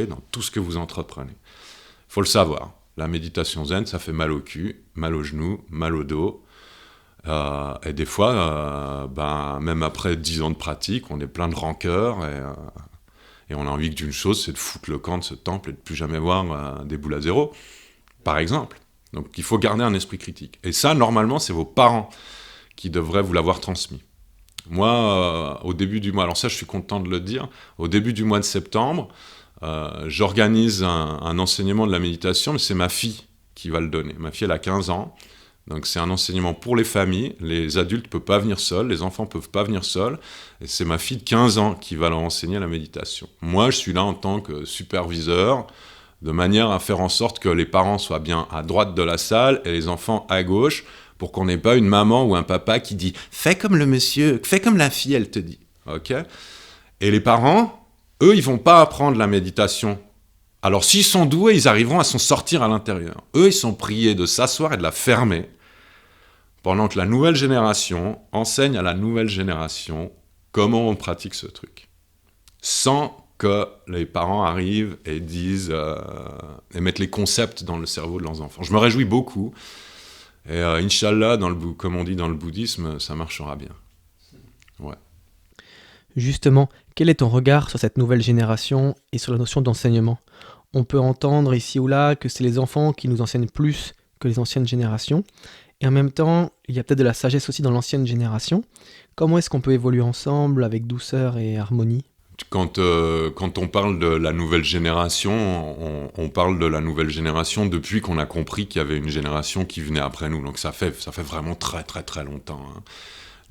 dans tout ce que vous entreprenez. Il faut le savoir, la méditation zen, ça fait mal au cul, mal au genou, mal au dos. Et des fois, même après 10 ans de pratique, on est plein de rancœur et on a envie d'une chose, c'est de foutre le camp de ce temple et de plus jamais voir des boules à zéro, par exemple. Donc il faut garder un esprit critique. Et ça, normalement, c'est vos parents qui devraient vous l'avoir transmis. Moi, au début du mois, alors ça je suis content de le dire, au début du mois de septembre, j'organise un enseignement de la méditation, mais c'est ma fille qui va le donner. Ma fille, elle a 15 ans. Donc c'est un enseignement pour les familles, les adultes ne peuvent pas venir seuls, les enfants ne peuvent pas venir seuls, et c'est ma fille de 15 ans qui va leur enseigner la méditation. Moi, je suis là en tant que superviseur, de manière à faire en sorte que les parents soient bien à droite de la salle et les enfants à gauche, pour qu'on n'ait pas une maman ou un papa qui dit « fais comme le monsieur, fais comme la fille, elle te dit ». Okay ? Et les parents, eux, ils ne vont pas apprendre la méditation. Alors s'ils sont doués, ils arriveront à s'en sortir à l'intérieur. Eux, ils sont priés de s'asseoir et de la fermer, pendant que la nouvelle génération enseigne à la nouvelle génération comment on pratique ce truc. Sans que les parents arrivent et disent et mettent les concepts dans le cerveau de leurs enfants. Je me réjouis beaucoup. Et Inch'Allah, comme on dit dans le bouddhisme, ça marchera bien. Ouais. Justement, quel est ton regard sur cette nouvelle génération et sur la notion d'enseignement ? On peut entendre ici ou là que c'est les enfants qui nous enseignent plus que les anciennes générations. Et en même temps, il y a peut-être de la sagesse aussi dans l'ancienne génération. Comment est-ce qu'on peut évoluer ensemble avec douceur et harmonie ? Quand on parle de la nouvelle génération, on parle de la nouvelle génération depuis qu'on a compris qu'il y avait une génération qui venait après nous. Donc ça fait vraiment très très très longtemps. Hein.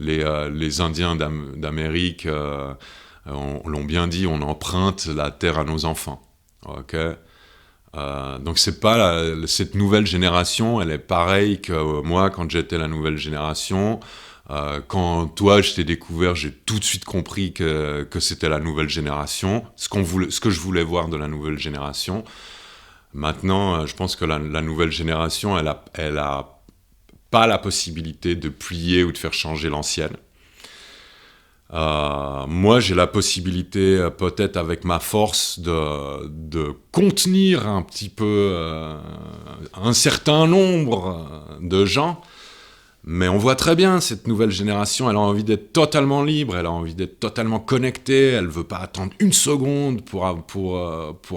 Les Indiens d'Amérique l'ont bien dit, on emprunte la terre à nos enfants. Okay. Donc c'est pas cette nouvelle génération, elle est pareille que moi quand j'étais la nouvelle génération. Quand toi je t'ai découvert, j'ai tout de suite compris que c'était la nouvelle génération, ce que je voulais voir de la nouvelle génération. Maintenant, je pense que la nouvelle génération, elle a pas la possibilité de plier ou de faire changer l'ancienne. Moi, j'ai la possibilité, peut-être avec ma force, de contenir un petit peu un certain nombre de gens, Mais on voit très bien, cette nouvelle génération, elle a envie d'être totalement libre, elle a envie d'être totalement connectée, elle ne veut pas attendre une seconde pour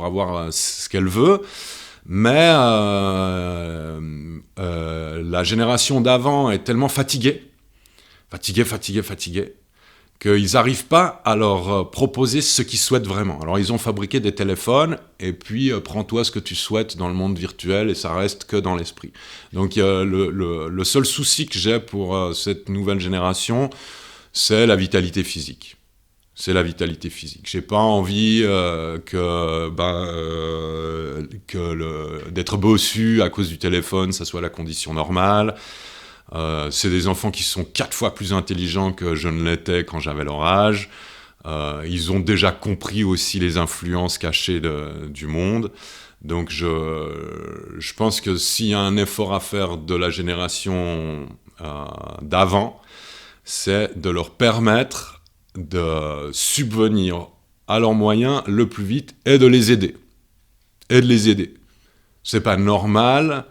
avoir ce qu'elle veut. Mais la génération d'avant est tellement fatiguée, qu'ils n'arrivent pas à leur proposer ce qu'ils souhaitent vraiment. Alors ils ont fabriqué des téléphones, et puis prends-toi ce que tu souhaites dans le monde virtuel, et ça reste que dans l'esprit. Donc le seul souci que j'ai pour cette nouvelle génération, c'est la vitalité physique. J'ai pas envie d'être bossu à cause du téléphone, ça soit la condition normale. C'est des enfants qui sont 4 fois plus intelligents que je ne l'étais quand j'avais leur âge. Ils ont déjà compris aussi les influences cachées du monde. Donc je pense que s'il y a un effort à faire de la génération d'avant, c'est de leur permettre de subvenir à leurs moyens le plus vite et de les aider. C'est pas normal,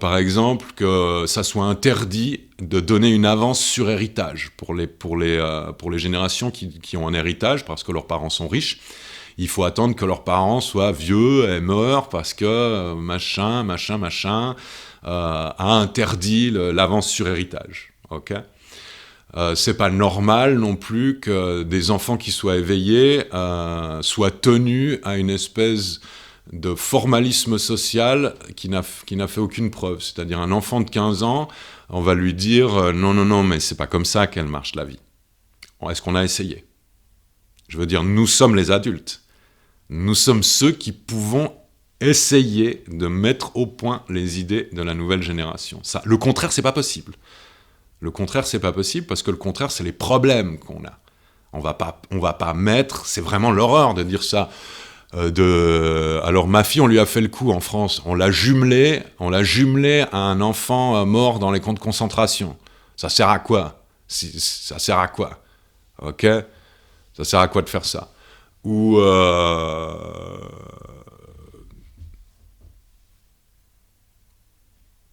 par exemple, que ça soit interdit de donner une avance sur héritage pour les générations qui ont un héritage parce que leurs parents sont riches. Il faut attendre que leurs parents soient vieux et meurent parce que machin a interdit l'avance sur héritage. Ok ? C'est pas normal non plus que des enfants qui soient éveillés soient tenus à une espèce de formalisme social qui n'a fait aucune preuve. C'est-à-dire un enfant de 15 ans, on va lui dire non, mais c'est pas comme ça qu'elle marche la vie. Est-ce qu'on a essayé ? Je veux dire, nous sommes les adultes. Nous sommes ceux qui pouvons essayer de mettre au point les idées de la nouvelle génération. Ça, le contraire, c'est pas possible. Le contraire, c'est pas possible parce que le contraire, c'est les problèmes qu'on a. On va pas mettre, c'est vraiment l'horreur de dire ça. Alors ma fille, on lui a fait le coup en France. On l'a jumelé à un enfant mort dans les camps de concentration. Ça sert à quoi ? Ça sert à quoi ? Ok ? Ça sert à quoi de faire ça ? Ou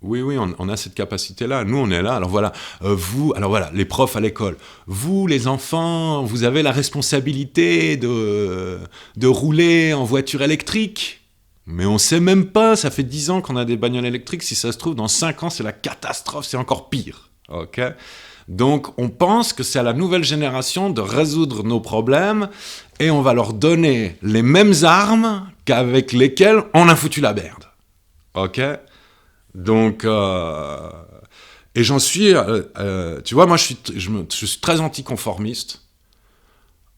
oui, on a cette capacité-là. Nous, on est là. Alors voilà, les profs à l'école. Vous, les enfants, vous avez la responsabilité de rouler en voiture électrique. Mais on sait même pas, ça fait 10 ans qu'on a des bagnoles électriques. Si ça se trouve, dans 5 ans, c'est la catastrophe, c'est encore pire. Ok ? Donc, on pense que c'est à la nouvelle génération de résoudre nos problèmes et on va leur donner les mêmes armes qu'avec lesquelles on a foutu la merde. Ok ? Donc, et j'en suis, tu vois, moi je suis très anticonformiste,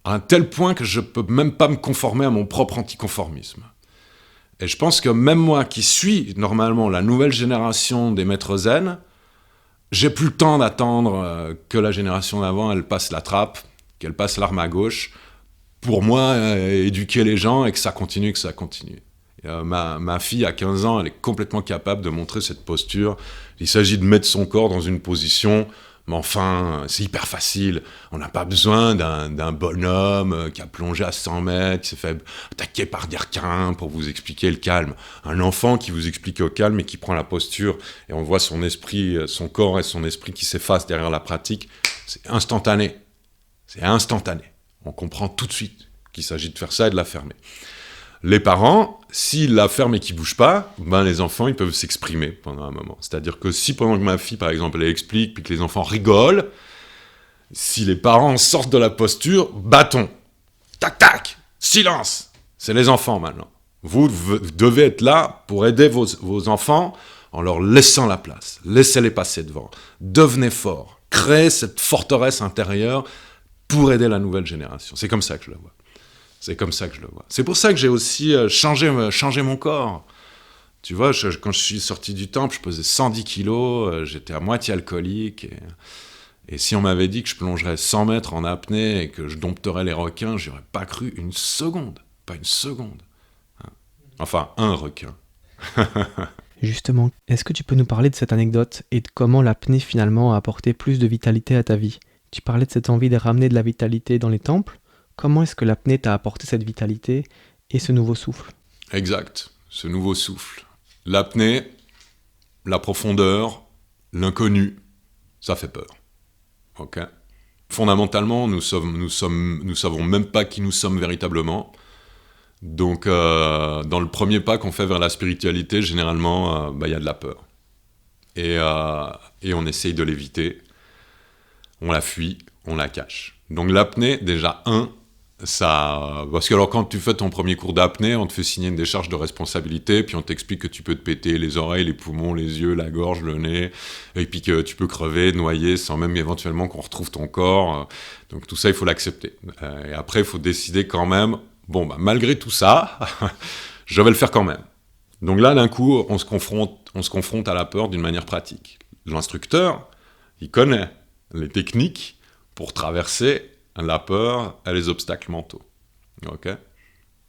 à un tel point que je peux même pas me conformer à mon propre anticonformisme. Et je pense que même moi qui suis normalement la nouvelle génération des maîtres zen, j'ai plus le temps d'attendre que la génération d'avant, elle passe la trappe, qu'elle passe l'arme à gauche, pour moi, éduquer les gens et que ça continue. Ma fille, à 15 ans, elle est complètement capable de montrer cette posture. Il s'agit de mettre son corps dans une position, mais enfin, c'est hyper facile. On n'a pas besoin d'un bonhomme qui a plongé à 100 mètres, qui s'est fait attaquer par des requins pour vous expliquer le calme. Un enfant qui vous explique au calme et qui prend la posture, et on voit son esprit, son corps et son esprit qui s'effacent derrière la pratique, c'est instantané. On comprend tout de suite qu'il s'agit de faire ça et de la fermer. Les parents, s'ils la ferment et qu'ils ne bougent pas, les enfants, ils peuvent s'exprimer pendant un moment. C'est-à-dire que si pendant que ma fille, par exemple, elle explique, puis que les enfants rigolent, si les parents sortent de la posture, bâton. Tac, tac, silence. C'est les enfants maintenant. Vous devez être là pour aider vos enfants en leur laissant la place. Laissez-les passer devant. Devenez forts. Créez cette forteresse intérieure pour aider la nouvelle génération. C'est comme ça que je le vois. C'est pour ça que j'ai aussi changé mon corps. Tu vois, quand je suis sorti du temple, je pesais 110 kilos, j'étais à moitié alcoolique. Et si on m'avait dit que je plongerais 100 mètres en apnée et que je dompterais les requins, j'y aurais pas cru une seconde. Pas une seconde. Enfin, un requin. Justement, est-ce que tu peux nous parler de cette anecdote et de comment l'apnée finalement a apporté plus de vitalité à ta vie ? Tu parlais de cette envie de ramener de la vitalité dans les temples. Comment est-ce que l'apnée t'a apporté cette vitalité et ce nouveau souffle ? Exact, ce nouveau souffle. L'apnée, la profondeur, l'inconnu, Ça fait peur. Ok. Fondamentalement, nous savons même pas qui nous sommes véritablement. Donc, dans le premier pas qu'on fait vers la spiritualité, généralement, y a de la peur. Et on essaye de l'éviter. On la fuit, on la cache. Donc l'apnée, déjà, ça... Parce que alors quand tu fais ton premier cours d'apnée, on te fait signer une décharge de responsabilité, puis on t'explique que tu peux te péter les oreilles, les poumons, les yeux, la gorge, le nez, et puis que tu peux crever, noyer, sans même éventuellement qu'on retrouve ton corps. Donc tout ça, il faut l'accepter. Et après, il faut décider quand même, malgré tout ça, je vais le faire quand même. Donc là, d'un coup, on se confronte à la peur d'une manière pratique. L'instructeur, il connaît les techniques pour traverser la peur et les obstacles mentaux. Okay.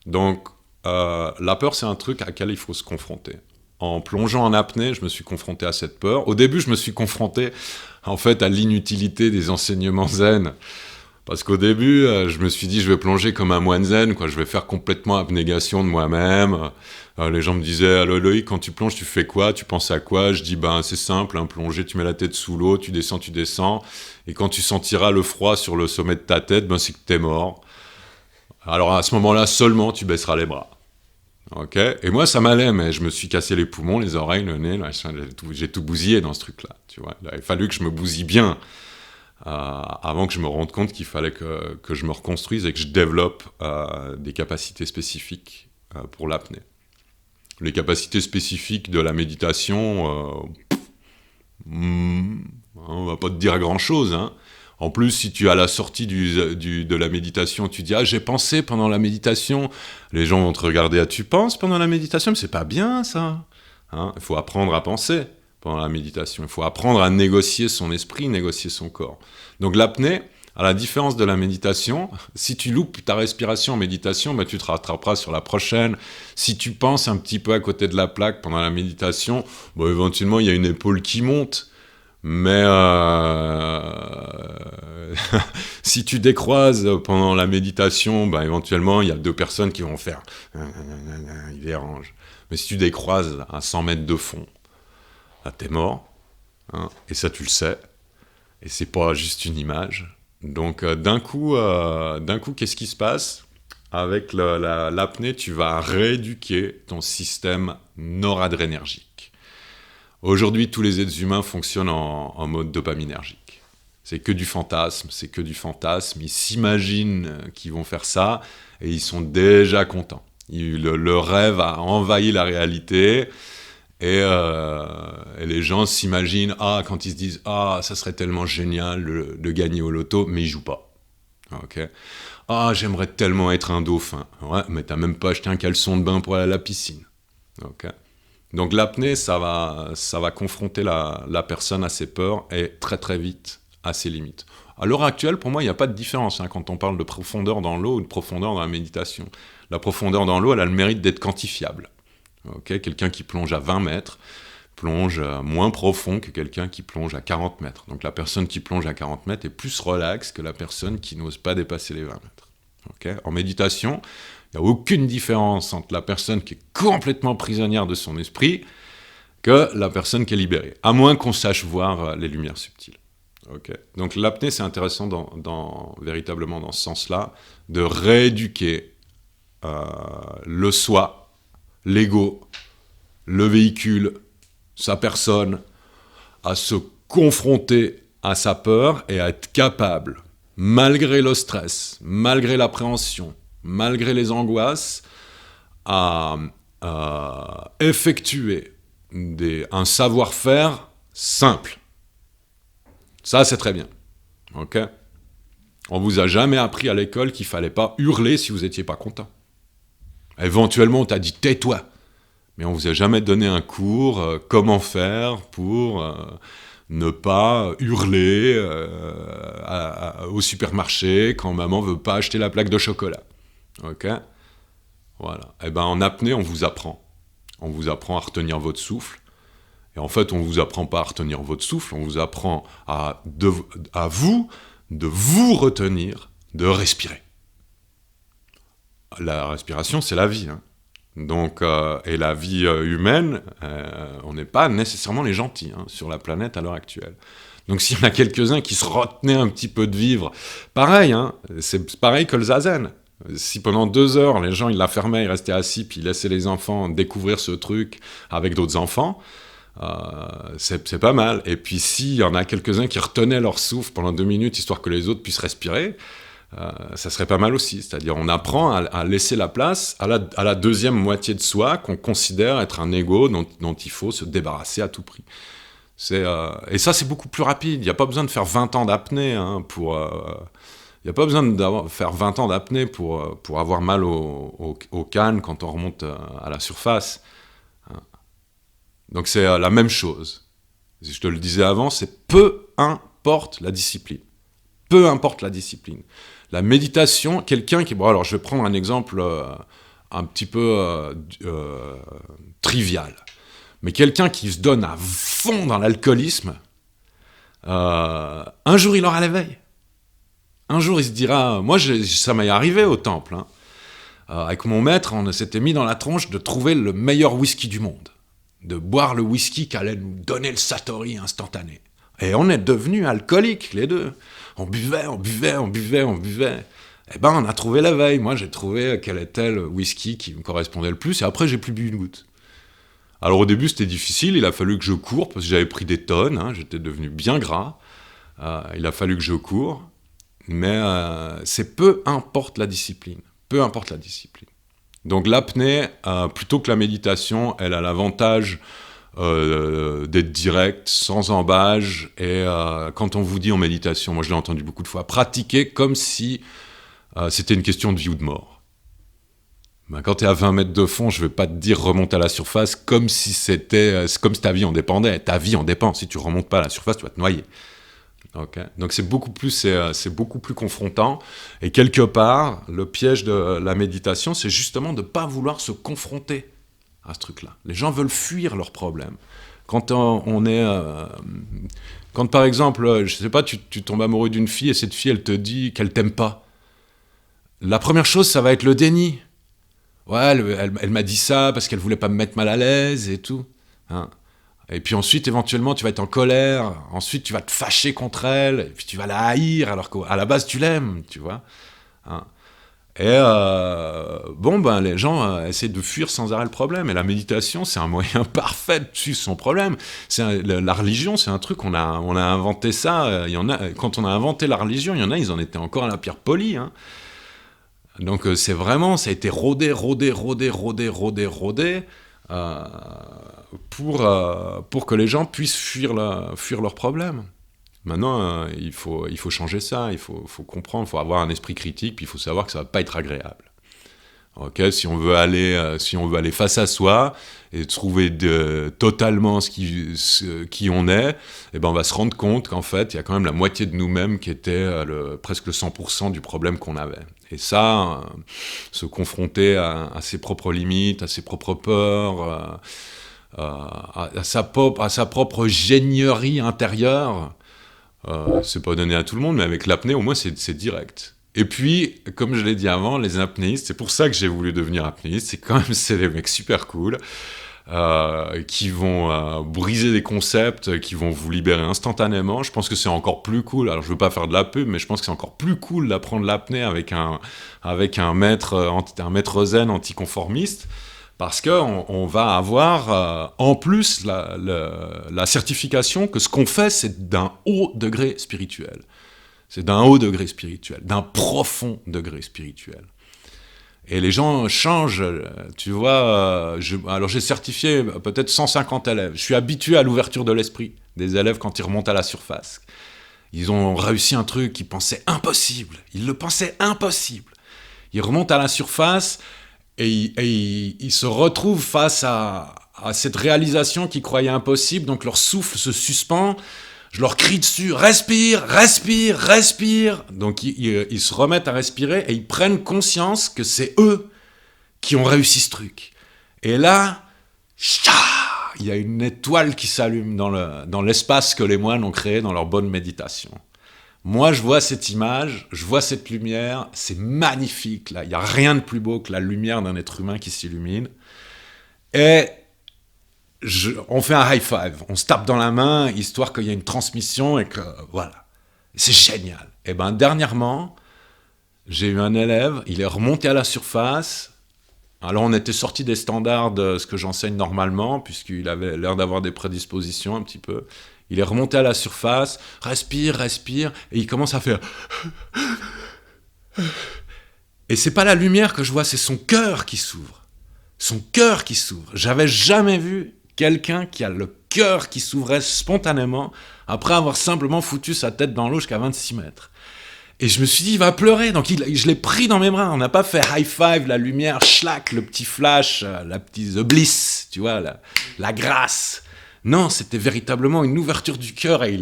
Donc, la peur, c'est un truc à laquelle il faut se confronter. En plongeant en apnée, je me suis confronté à cette peur. Au début, je me suis confronté, en fait, à l'inutilité des enseignements zen. Parce qu'au début, je me suis dit, je vais plonger comme un moine zen, quoi. Je vais faire complètement abnégation de moi-même. Les gens me disaient, allô Loïc, quand tu plonges, tu fais quoi? Tu penses à quoi? Je dis, c'est simple, plonger, tu mets la tête sous l'eau, tu descends. Et quand tu sentiras le froid sur le sommet de ta tête, c'est que t'es mort. Alors à ce moment-là, seulement, tu baisseras les bras. Ok. Et moi, ça m'allait, mais je me suis cassé les poumons, les oreilles, le nez, j'ai tout bousillé dans ce truc-là. Tu vois. Il a fallu que je me bousille bien. Avant que je me rende compte qu'il fallait que je me reconstruise et que je développe des capacités spécifiques pour l'apnée. Les capacités spécifiques de la méditation, on va pas te dire grand-chose. Hein. En plus, si tu as la sortie de la méditation, tu dis « Ah, j'ai pensé pendant la méditation », les gens vont te regarder « Ah, tu penses pendant la méditation ?» Mais c'est pas bien, ça. Hein. Il faut apprendre à penser pendant la méditation. Il faut apprendre à négocier son esprit, négocier son corps. Donc l'apnée, à la différence de la méditation, si tu loupes ta respiration en méditation, tu te rattraperas sur la prochaine. Si tu penses un petit peu à côté de la plaque pendant la méditation, éventuellement il y a une épaule qui monte. Mais si tu décroises pendant la méditation, éventuellement il y a deux personnes qui vont faire ils dérangent. Mais si tu décroises à 100 mètres de fond, t'es mort, hein, et ça tu le sais, et c'est pas juste une image. Donc d'un coup, qu'est-ce qui se passe? Avec l'apnée, tu vas rééduquer ton système noradrénergique. Aujourd'hui, tous les êtres humains fonctionnent en mode dopaminergique. C'est que du fantasme. Ils s'imaginent qu'ils vont faire ça, et ils sont déjà contents. Le rêve a envahi la réalité. Et les gens s'imaginent, quand ils se disent, ça serait tellement génial de gagner au loto, mais ils jouent pas. Okay. J'aimerais tellement être un dauphin. Ouais, mais t'as même pas acheté un caleçon de bain pour aller à la piscine. Okay. Donc l'apnée, ça va confronter la personne à ses peurs et très très vite à ses limites. À l'heure actuelle, pour moi, il n'y a pas de différence quand on parle de profondeur dans l'eau ou de profondeur dans la méditation. La profondeur dans l'eau, elle a le mérite d'être quantifiable. Okay, quelqu'un qui plonge à 20 mètres plonge moins profond que quelqu'un qui plonge à 40 mètres. Donc la personne qui plonge à 40 mètres est plus relaxe que la personne qui n'ose pas dépasser les 20 mètres. Okay. En méditation, il n'y a aucune différence entre la personne qui est complètement prisonnière de son esprit que la personne qui est libérée, à moins qu'on sache voir les lumières subtiles. Okay. Donc l'apnée, c'est intéressant véritablement dans ce sens-là, de rééduquer le soi, l'ego, le véhicule, sa personne, à se confronter à sa peur et à être capable, malgré le stress, malgré l'appréhension, malgré les angoisses, à effectuer un savoir-faire simple. Ça, c'est très bien. Okay. On vous a jamais appris à l'école qu'il fallait pas hurler si vous n'étiez pas content. Éventuellement, on t'a dit « tais-toi ». Mais on vous a jamais donné un cours comment faire pour ne pas hurler au supermarché quand maman veut pas acheter la plaque de chocolat. Ok ? Voilà. Et en apnée, on vous apprend. On vous apprend à retenir votre souffle. Et en fait, on vous apprend pas à retenir votre souffle, on vous apprend à vous retenir, de respirer. La respiration, c'est la vie. Hein. Donc, et la vie humaine, on n'est pas nécessairement les gentils sur la planète à l'heure actuelle. Donc s'il y en a quelques-uns qui se retenaient un petit peu de vivre, pareil, hein, c'est pareil que le zazen. Si pendant 2 heures, les gens, ils la fermaient, ils restaient assis, puis ils laissaient les enfants découvrir ce truc avec d'autres enfants, c'est pas mal. Et puis s'il y en a quelques-uns qui retenaient leur souffle pendant 2 minutes, histoire que les autres puissent respirer, ça serait pas mal aussi. C'est-à-dire on apprend à laisser la place à la deuxième moitié de soi qu'on considère être un ego dont il faut se débarrasser à tout prix. Et ça, c'est beaucoup plus rapide. Il n'y a pas besoin de faire 20 ans d'apnée il n'y a pas besoin de faire 20 ans d'apnée pour avoir mal au canne quand on remonte à la surface. Donc c'est la même chose. Je te le disais avant, c'est peu importe la discipline. Peu importe la discipline. La méditation, quelqu'un qui... Bon, alors je vais prendre un exemple un petit peu trivial. Mais quelqu'un qui se donne à fond dans l'alcoolisme, un jour il aura l'éveil. Un jour il se dira... Moi, ça m'est arrivé au temple. Hein. Avec mon maître, on s'était mis dans la tronche de trouver le meilleur whisky du monde. De boire le whisky qui allait nous donner le satori instantané. Et on est devenus alcooliques, les deux. On buvait. Eh ben, on a trouvé l'éveil. Moi, j'ai trouvé quel était le whisky qui me correspondait le plus. Et après, j'ai plus bu une goutte. Alors, au début, c'était difficile. Il a fallu que je cours, parce que j'avais pris des tonnes. Hein, j'étais devenu bien gras. Il a fallu que je cours. Mais c'est peu importe la discipline. Peu importe la discipline. Donc, l'apnée, plutôt que la méditation, elle a l'avantage... d'être direct, sans embâge, et quand on vous dit en méditation, moi je l'ai entendu beaucoup de fois, pratiquer comme si c'était une question de vie ou de mort. Ben, quand tu es à 20 mètres de fond, je vais pas te dire remonte à la surface comme si comme si ta vie en dépendait. Ta vie en dépend. Si tu remontes pas à la surface, tu vas te noyer. Okay. Donc c'est beaucoup plus confrontant, et quelque part, le piège de la méditation, c'est justement de pas vouloir se confronter à ce truc-là. Les gens veulent fuir leurs problèmes. Quand quand par exemple, je sais pas, tu tombes amoureux d'une fille et cette fille, elle te dit qu'elle t'aime pas. La première chose, ça va être le déni. Ouais, elle m'a dit ça parce qu'elle voulait pas me mettre mal à l'aise et tout. Hein. Et puis ensuite, éventuellement, tu vas être en colère. Ensuite, tu vas te fâcher contre elle. Et puis tu vas la haïr alors qu'à la base, tu l'aimes, tu vois. Hein. Et les gens essaient de fuir sans arrêt le problème. Et la méditation, c'est un moyen parfait de suivre son problème. La religion, c'est un truc, on a inventé ça. Quand on a inventé la religion, il y en a, ils en étaient encore à la pierre polie. Hein. Donc c'est vraiment, ça a été rodé pour que les gens puissent fuir leurs problèmes. Maintenant, il faut changer ça, il faut comprendre, il faut avoir un esprit critique, puis il faut savoir que ça va pas être agréable. Okay, si on veut aller face à soi et trouver totalement qui on est, eh ben on va se rendre compte qu'en fait, il y a quand même la moitié de nous-mêmes qui était presque le 100% du problème qu'on avait. Et ça, se confronter à ses propres limites, à ses propres peurs, à sa propre génierie intérieure, c'est pas donné à tout le monde, mais avec l'apnée, au moins, c'est direct. Et puis, comme je l'ai dit avant, les apnéistes, c'est pour ça que j'ai voulu devenir apnéiste, c'est des mecs super cool, qui vont briser des concepts, qui vont vous libérer instantanément. Je pense que c'est encore plus cool, alors je veux pas faire de la pub, mais je pense que c'est encore plus cool d'apprendre l'apnée avec un maître zen anticonformiste, parce qu'on va avoir en plus la certification que ce qu'on fait, c'est d'un haut degré spirituel. C'est d'un haut degré spirituel, d'un profond degré spirituel. Et les gens changent, tu vois. Alors j'ai certifié peut-être 150 élèves. Je suis habitué à l'ouverture de l'esprit des élèves quand ils remontent à la surface. Ils ont réussi un truc qu'ils pensaient impossible. Ils le pensaient impossible. Ils remontent à la surface et ils se retrouvent face à cette réalisation qu'ils croyaient impossible. Donc leur souffle se suspend. Je leur crie dessus, respire, respire, respire. Donc ils se remettent à respirer et ils prennent conscience que c'est eux qui ont réussi ce truc. Et là, il y a une étoile qui s'allume dans l'espace que les moines ont créé dans leur bonne méditation. Moi, je vois cette image, je vois cette lumière, c'est magnifique. Là, il n'y a rien de plus beau que la lumière d'un être humain qui s'illumine. Et on fait un high five, on se tape dans la main, histoire qu'il y ait une transmission et que, voilà. C'est génial. Et ben, dernièrement, j'ai eu un élève, il est remonté à la surface. Alors, on était sorti des standards de ce que j'enseigne normalement, puisqu'il avait l'air d'avoir des prédispositions un petit peu. Il est remonté à la surface, respire, et il commence à faire... Et c'est pas la lumière que je vois, c'est son cœur qui s'ouvre. Son cœur qui s'ouvre. J'avais jamais vu quelqu'un qui a le cœur qui s'ouvrait spontanément après avoir simplement foutu sa tête dans l'eau jusqu'à 26 mètres. Et je me suis dit, il va pleurer. Donc je l'ai pris dans mes bras. On n'a pas fait high five, la lumière, schlack, le petit flash, la petite the bliss, tu vois, la grâce. Non, c'était véritablement une ouverture du cœur et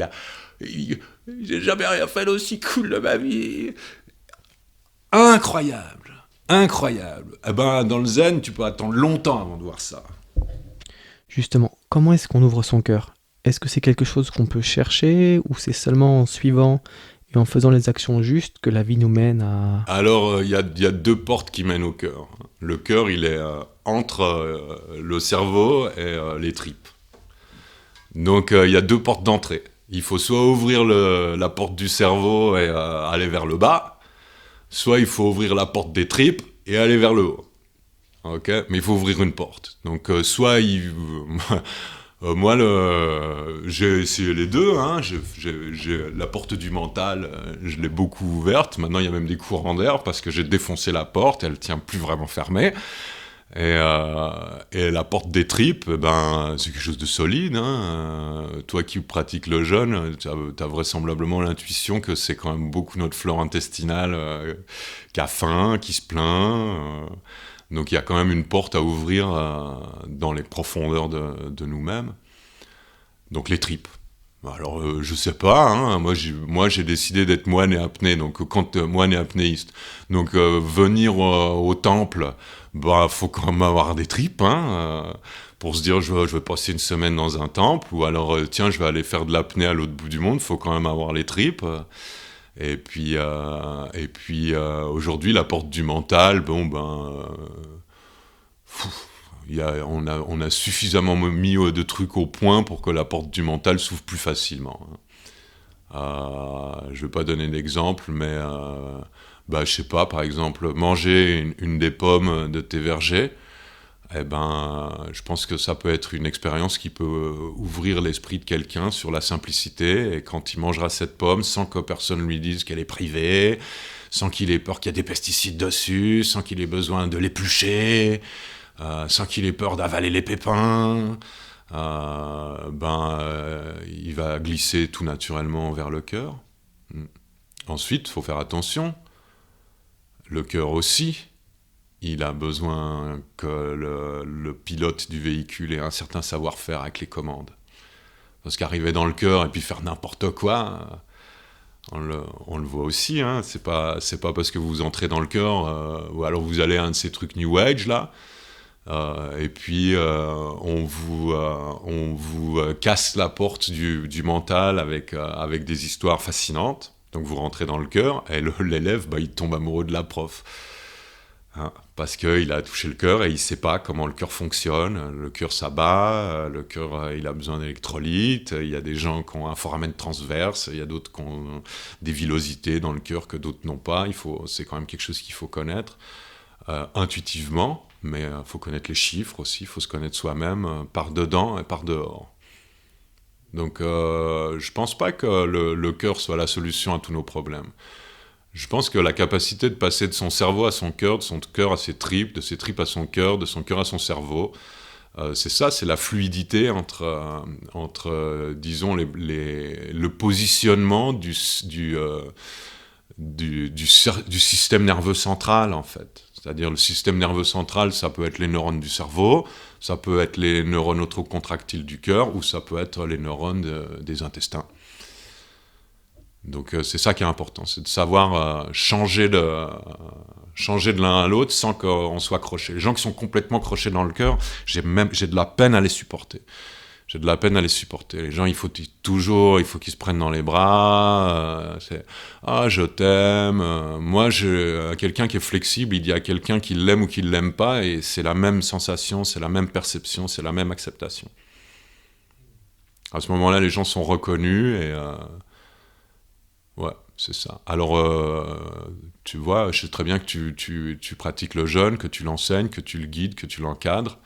j'ai jamais rien fait d'aussi cool de ma vie. Incroyable. Eh ben, dans le zen, tu peux attendre longtemps avant de voir ça. Justement, comment est-ce qu'on ouvre son cœur? Est-ce que c'est quelque chose qu'on peut chercher ou c'est seulement en suivant et en faisant les actions justes que la vie nous mène à... Alors, il y a 2 portes qui mènent au cœur. Le cœur, il est entre le cerveau et les tripes. Donc, il y a 2 portes d'entrée. Il faut soit ouvrir la porte du cerveau et aller vers le bas, soit il faut ouvrir la porte des tripes et aller vers le haut. Ok, mais il faut ouvrir une porte. Donc, moi, j'ai essayé les deux. Hein. J'ai la porte du mental, je l'ai beaucoup ouverte. Maintenant, il y a même des courants d'air parce que j'ai défoncé la porte. Elle ne tient plus vraiment fermée. Et la porte des tripes, ben, c'est quelque chose de solide. Hein. Toi qui pratiques le jeûne, tu as vraisemblablement l'intuition que c'est quand même beaucoup notre flore intestinale qui a faim, qui se plaint. Donc il y a quand même une porte à ouvrir dans les profondeurs de nous-mêmes. Donc les tripes. Alors je sais pas, hein, moi j'ai décidé d'être moine et apnée, donc quand moine et apnéiste. Donc venir au temple, bah faut quand même avoir des tripes, hein, pour se dire je vais passer une semaine dans un temple, ou alors tiens je vais aller faire de l'apnée à l'autre bout du monde, faut quand même avoir les tripes. Et puis aujourd'hui, la porte du mental, bon on a suffisamment mis de trucs au point pour que la porte du mental s'ouvre plus facilement. Je vais pas donner d'exemple, mais je sais pas, par exemple, manger une des pommes de tes vergers, eh ben, je pense que ça peut être une expérience qui peut ouvrir l'esprit de quelqu'un sur la simplicité, et quand il mangera cette pomme, sans que personne lui dise qu'elle est privée, sans qu'il ait peur qu'il y ait des pesticides dessus, sans qu'il ait besoin de l'éplucher, sans qu'il ait peur d'avaler les pépins, il va glisser tout naturellement vers le cœur. Ensuite, il faut faire attention. Le cœur aussi, il a besoin que le pilote du véhicule ait un certain savoir-faire avec les commandes. Parce qu'arriver dans le cœur et puis faire n'importe quoi, on le voit aussi. Hein. C'est pas parce que vous entrez dans le cœur, ou alors vous allez à un de ces trucs New Age là, et puis on vous casse la porte du mental avec des histoires fascinantes. Donc vous rentrez dans le cœur et l'élève, il tombe amoureux de la prof. Hein, parce qu'il a touché le cœur et il ne sait pas comment le cœur fonctionne. Le cœur, ça bat, le cœur, il a besoin d'électrolytes, il y a des gens qui ont un foramen transverse, il y a d'autres qui ont des villosités dans le cœur que d'autres n'ont pas. C'est quand même quelque chose qu'il faut connaître intuitivement, mais il faut connaître les chiffres aussi, il faut se connaître soi-même par dedans et par dehors. Donc je ne pense pas que le cœur soit la solution à tous nos problèmes. Je pense que la capacité de passer de son cerveau à son cœur, de son cœur à ses tripes, de ses tripes à son cœur, de son cœur à son cerveau, c'est la fluidité entre disons, le positionnement du système nerveux central, en fait. C'est-à-dire le système nerveux central, ça peut être les neurones du cerveau, ça peut être les neurones autocontractiles du cœur, ou ça peut être les neurones des intestins. Donc c'est ça qui est important, c'est de savoir changer de l'un à l'autre sans qu'on soit croché. Les gens qui sont complètement crochés dans le cœur, j'ai de la peine à les supporter. Les gens, il faut qu'ils se prennent dans les bras. Je t'aime. Moi, quelqu'un qui est flexible, il dit à quelqu'un qu'il l'aime ou qu'il l'aime pas, et c'est la même sensation, c'est la même perception, c'est la même acceptation. À ce moment-là, les gens sont reconnus et ouais, c'est ça. Alors, tu vois, je sais très bien que tu pratiques le jeûne, que tu l'enseignes, que tu le guides, que tu l'encadres.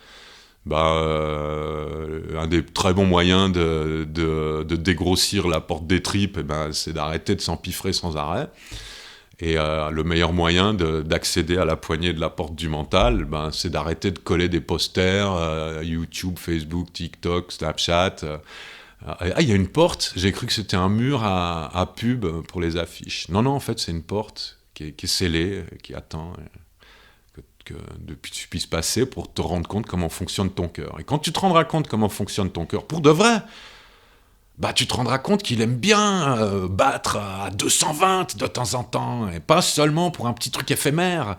Un des très bons moyens de dégrossir la porte des tripes, c'est d'arrêter de s'empiffrer sans arrêt. Et le meilleur moyen d'accéder à la poignée de la porte du mental, c'est d'arrêter de coller des posters, YouTube, Facebook, TikTok, Snapchat. Il y a une porte, j'ai cru que c'était un mur à pub pour les affiches. Non, en fait, c'est une porte qui est scellée, qui attend que tu puisses passer pour te rendre compte comment fonctionne ton cœur. Et quand tu te rendras compte comment fonctionne ton cœur, pour de vrai, tu te rendras compte qu'il aime bien battre à 220 de temps en temps, et pas seulement pour un petit truc éphémère.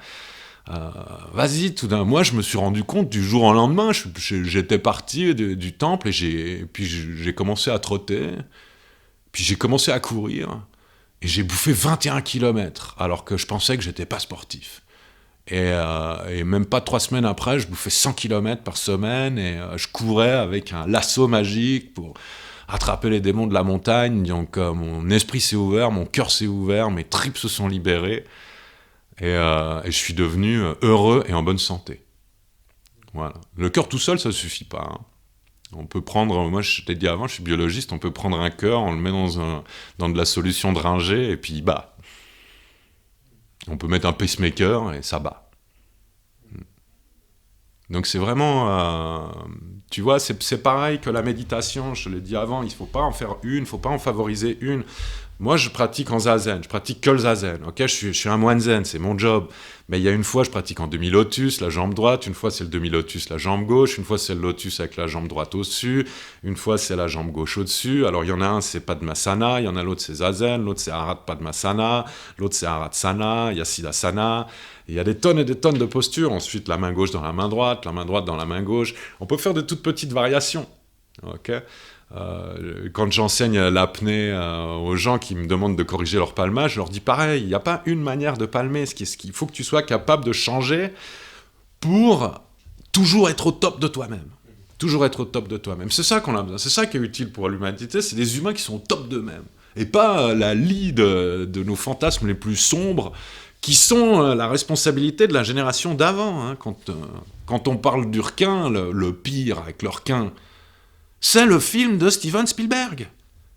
Vas-y, moi je me suis rendu compte du jour au lendemain, j'étais parti du temple et puis j'ai commencé à trotter, puis j'ai commencé à courir, et j'ai bouffé 21 km, alors que je pensais que j'étais pas sportif. Et même pas 3 semaines après, je bouffais 100 km par semaine, et je courais avec un lasso magique pour attraper les démons de la montagne. Donc mon esprit s'est ouvert, mon cœur s'est ouvert, mes tripes se sont libérées, et je suis devenu heureux et en bonne santé. Voilà. Le cœur tout seul, ça suffit pas. Hein. On peut prendre, moi je t'ai dit avant, je suis biologiste, on peut prendre un cœur, on le met dans de la solution de Ringer, et puis il bat. On peut mettre un pacemaker et ça bat. Donc c'est vraiment, tu vois, c'est pareil que la méditation, je te l'ai dit avant, il ne faut pas en faire une, il ne faut pas en favoriser une. Moi, je pratique en zazen, je pratique que le zazen, ok, je suis un moine zen, c'est mon job. Mais il y a une fois, je pratique en demi-lotus, la jambe droite, une fois c'est le demi-lotus, la jambe gauche, une fois c'est le lotus avec la jambe droite au-dessus, une fois c'est la jambe gauche au-dessus. Alors il y en a un, c'est Padmasana, il y en a l'autre, c'est zazen, l'autre, c'est Arat Padmasana, l'autre, c'est Aratsana, il y a Siddhasana. Il y a des tonnes et des tonnes de postures. Ensuite, la main gauche dans la main droite dans la main gauche. On peut faire de toutes petites variations. Okay, quand j'enseigne l'apnée aux gens qui me demandent de corriger leur palmage, je leur dis pareil, il n'y a pas une manière de palmer. Ce qu'il faut que tu sois capable de changer pour toujours être au top de toi-même. Toujours être au top de toi-même. C'est ça qu'on a besoin. C'est ça qui est utile pour l'humanité. C'est des humains qui sont au top d'eux-mêmes. Et pas la lie de nos fantasmes les plus sombres, qui sont la responsabilité de la génération d'avant. Hein. Quand on parle du requin, le pire avec le requin, c'est le film de Steven Spielberg.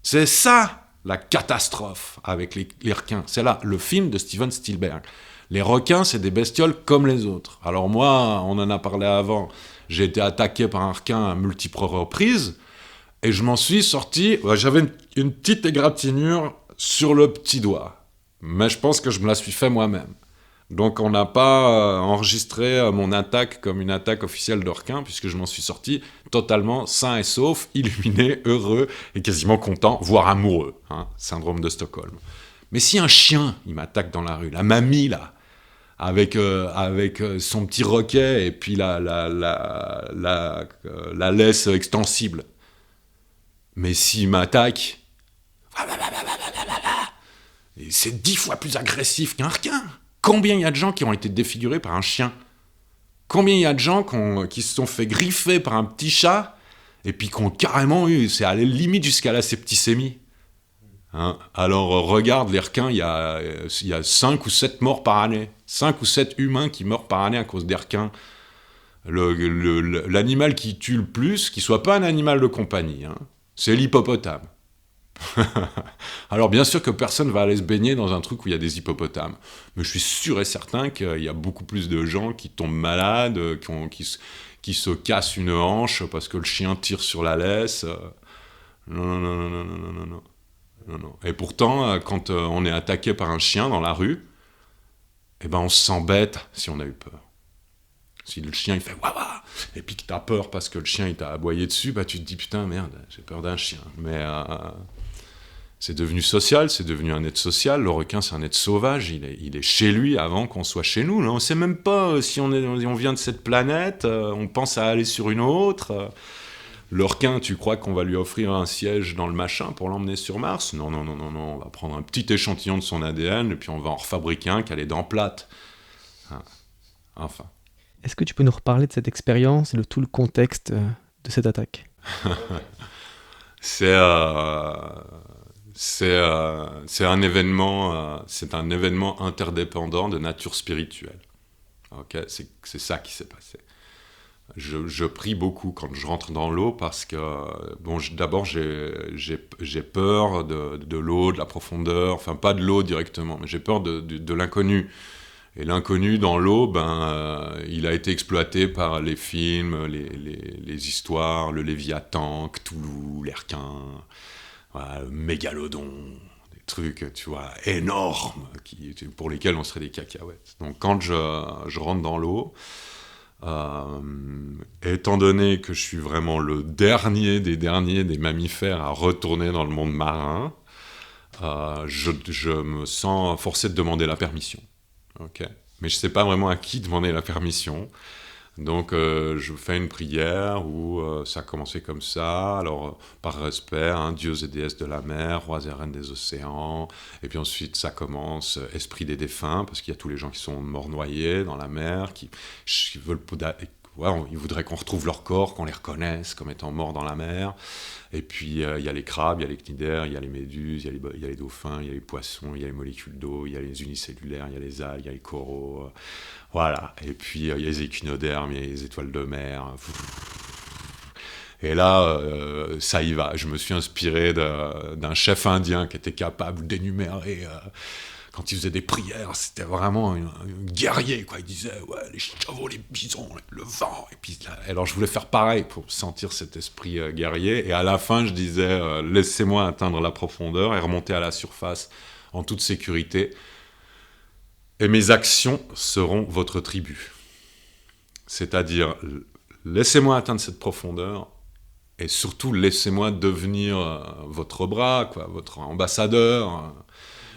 C'est ça, la catastrophe avec les requins. C'est là, le film de Steven Spielberg. Les requins, c'est des bestioles comme les autres. Alors moi, on en a parlé avant, j'ai été attaqué par un requin à multiples reprises, et je m'en suis sorti, j'avais une petite égratignure sur le petit doigt. Mais je pense que je me la suis fait moi-même. Donc on n'a pas enregistré mon attaque comme une attaque officielle de requin, puisque je m'en suis sorti totalement sain et sauf, illuminé, heureux et quasiment content, voire amoureux. Hein, syndrome de Stockholm. Mais si un chien, il m'attaque dans la rue, la mamie là, avec son petit roquet et puis la laisse extensible, mais s'il m'attaque... Et c'est 10 fois plus agressif qu'un requin. Combien il y a de gens qui ont été défigurés par un chien ? Combien il y a de gens qui se sont fait griffer par un petit chat et puis qui ont carrément eu, c'est allé limite jusqu'à la septicémie. Hein ? Alors regarde les requins, il y a 5 ou 7 morts par année. 5 ou 7 humains qui meurent par année à cause des requins. L'animal qui tue le plus, qui soit pas un animal de compagnie, hein, c'est l'hippopotame. Alors bien sûr que personne va aller se baigner dans un truc où il y a des hippopotames, mais je suis sûr et certain qu'il y a beaucoup plus de gens qui tombent malades, qui se cassent une hanche parce que le chien tire sur la laisse. Non. Et pourtant, quand on est attaqué par un chien dans la rue, eh ben on se sent bête si on a eu peur. Si le chien il fait waouh, et puis que t'as peur parce que le chien il t'a aboyé dessus, tu te dis putain merde, j'ai peur d'un chien. Mais c'est devenu social, c'est devenu un être social. Le requin, c'est un être sauvage. Il est chez lui avant qu'on soit chez nous. Là. On ne sait même pas si on vient de cette planète. On pense à aller sur une autre. Le requin, tu crois qu'on va lui offrir un siège dans le machin pour l'emmener sur Mars ? Non. On va prendre un petit échantillon de son ADN et puis on va en refabriquer un qui a les dents plates. Enfin. Est-ce que tu peux nous reparler de cette expérience et de tout le contexte de cette attaque ? C'est c'est un événement interdépendant de nature spirituelle. Ok, c'est ça qui s'est passé. Je prie beaucoup quand je rentre dans l'eau parce que, bon, d'abord j'ai peur de l'eau, de la profondeur, enfin pas de l'eau directement, mais j'ai peur de l'inconnu. Et l'inconnu dans l'eau, il a été exploité par les films, les histoires, le Léviathan, Cthulhu, les requins, voilà, le mégalodon, des trucs, tu vois, énormes, pour lesquels on serait des cacahuètes. Donc quand je rentre dans l'eau, étant donné que je suis vraiment le dernier des mammifères à retourner dans le monde marin, je me sens forcé de demander la permission. Okay. Mais je ne sais pas vraiment à qui demander la permission. Donc je fais une prière où ça a commencé comme ça. Alors par respect, hein, dieux et déesses de la mer, rois et reines des océans. Et puis ensuite ça commence esprit des défunts, parce qu'il y a tous les gens qui sont morts noyés dans la mer, qui veulent... ils voudraient qu'on retrouve leur corps, qu'on les reconnaisse comme étant morts dans la mer. Et puis il y a les crabes, il y a les cnidaires, il y a les méduses, il y a les dauphins, il y a les poissons, il y a les molécules d'eau, il y a les unicellulaires, il y a les algues, il y a les coraux. Voilà. Et puis il y a les échinodermes, il y a les étoiles de mer. Et là, ça y va. Je me suis inspiré d'un chef indien qui était capable d'énumérer... quand il faisait des prières, c'était vraiment un guerrier, quoi. Il disait, ouais, les chevaux, les bisons, le vent. Et puis, alors, je voulais faire pareil pour sentir cet esprit guerrier. Et à la fin, je disais, laissez-moi atteindre la profondeur et remonter à la surface en toute sécurité. Et mes actions seront votre tribu. C'est-à-dire, laissez-moi atteindre cette profondeur et surtout, laissez-moi devenir votre bras, quoi, votre ambassadeur.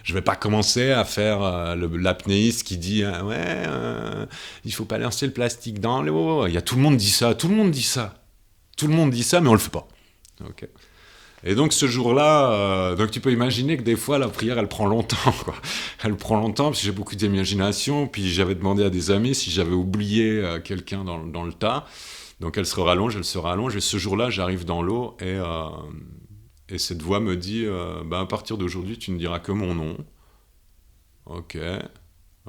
Je vais pas commencer à faire l'apnéiste qui dit il faut pas lancer le plastique dans l'eau. Tout le monde dit ça, mais on le fait pas. Okay. Et donc ce jour-là, donc tu peux imaginer que des fois la prière elle prend longtemps, quoi. Elle prend longtemps parce que j'ai beaucoup d'imagination. Puis j'avais demandé à des amis si j'avais oublié quelqu'un dans le tas. Donc elle se rallonge. Et ce jour-là, j'arrive dans l'eau et cette voix me dit à partir d'aujourd'hui, tu ne diras que mon nom. Ok.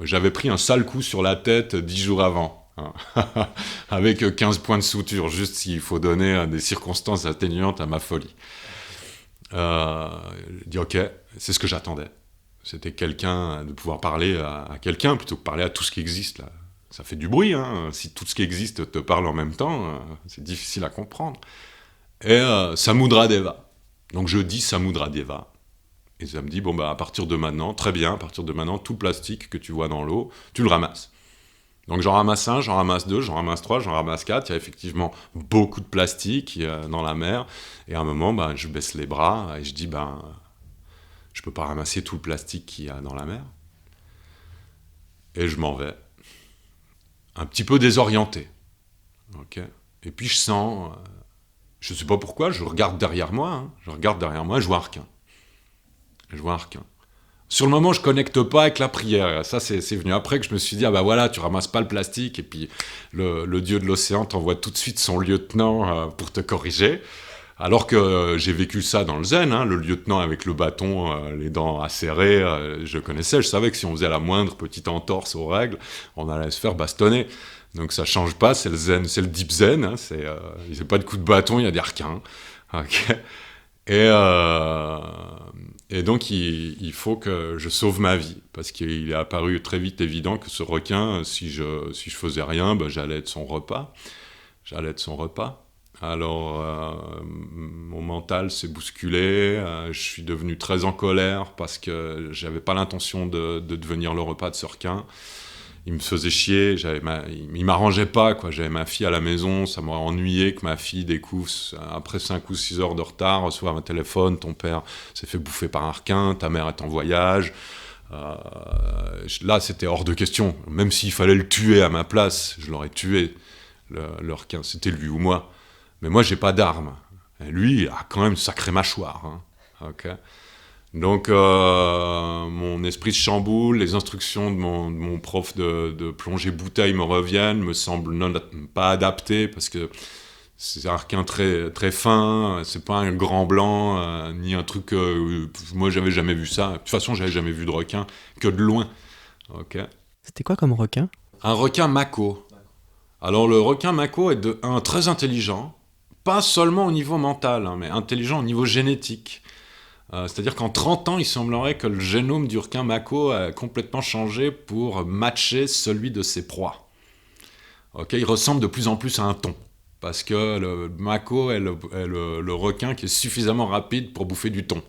J'avais pris un sale coup sur la tête 10 jours avant, hein. Avec 15 points de suture, juste s'il faut donner des circonstances atténuantes à ma folie. J'ai dit ok, c'est ce que j'attendais. C'était quelqu'un, de pouvoir parler à quelqu'un plutôt que parler à tout ce qui existe là. Ça fait du bruit, hein. Si tout ce qui existe te parle en même temps, c'est difficile à comprendre. Et Samudra Deva. Donc je dis Samudra Deva. Et ça me dit, à partir de maintenant, très bien, à partir de maintenant, tout plastique que tu vois dans l'eau, tu le ramasses. Donc j'en ramasse un, j'en ramasse deux, j'en ramasse trois, j'en ramasse quatre. Il y a effectivement beaucoup de plastique dans la mer. Et à un moment, je baisse les bras et je dis, je peux pas ramasser tout le plastique qu'il y a dans la mer. Et je m'en vais. Un petit peu désorienté. Okay. Et puis je sens, je sais pas pourquoi, je regarde derrière moi, je vois un requin. Sur le moment, je connecte pas avec la prière. Ça, c'est venu après que je me suis dit, voilà, tu ramasses pas le plastique. Et puis, le dieu de l'océan t'envoie tout de suite son lieutenant pour te corriger. Alors que j'ai vécu ça dans le zen, hein, le lieutenant avec le bâton, les dents acérées, je connaissais, je savais que si on faisait la moindre petite entorse aux règles, on allait se faire bastonner. Donc ça change pas, c'est le zen, c'est le deep zen, hein, il n'y a pas de coup de bâton, il y a des requins. Okay. Et donc il faut que je sauve ma vie, parce qu'il est apparu très vite évident que ce requin, si je faisais rien, j'allais être son repas. Alors mon mental s'est bousculé, je suis devenu très en colère parce que j'avais pas l'intention de devenir le repas de ce requin. Il me faisait chier, il m'arrangeait pas, quoi. J'avais ma fille à la maison, ça m'aurait ennuyé que ma fille découvre, après 5 ou 6 heures de retard, reçoive un téléphone, ton père s'est fait bouffer par un requin, ta mère est en voyage. Là, c'était hors de question. Même s'il fallait le tuer à ma place, je l'aurais tué, le requin. C'était lui ou moi. Mais moi, j'ai pas d'arme. Et lui, il a quand même une sacrée mâchoire. Hein. Okay. Donc, mon esprit se chamboule, les instructions de mon prof de plongée bouteille me reviennent, me semblent pas adaptées, parce que C'est un requin très, très fin, c'est pas un grand blanc, ni un truc... moi, j'avais jamais vu ça. De toute façon, j'avais jamais vu de requin que de loin. Ok. C'était quoi comme requin? Un requin mako. Alors, le requin mako est très intelligent, pas seulement au niveau mental, hein, mais intelligent au niveau génétique. C'est-à-dire qu'en 30 ans, il semblerait que le génome du requin mako a complètement changé pour matcher celui de ses proies. Okay, il ressemble de plus en plus à un thon, parce que le mako est le requin qui est suffisamment rapide pour bouffer du thon.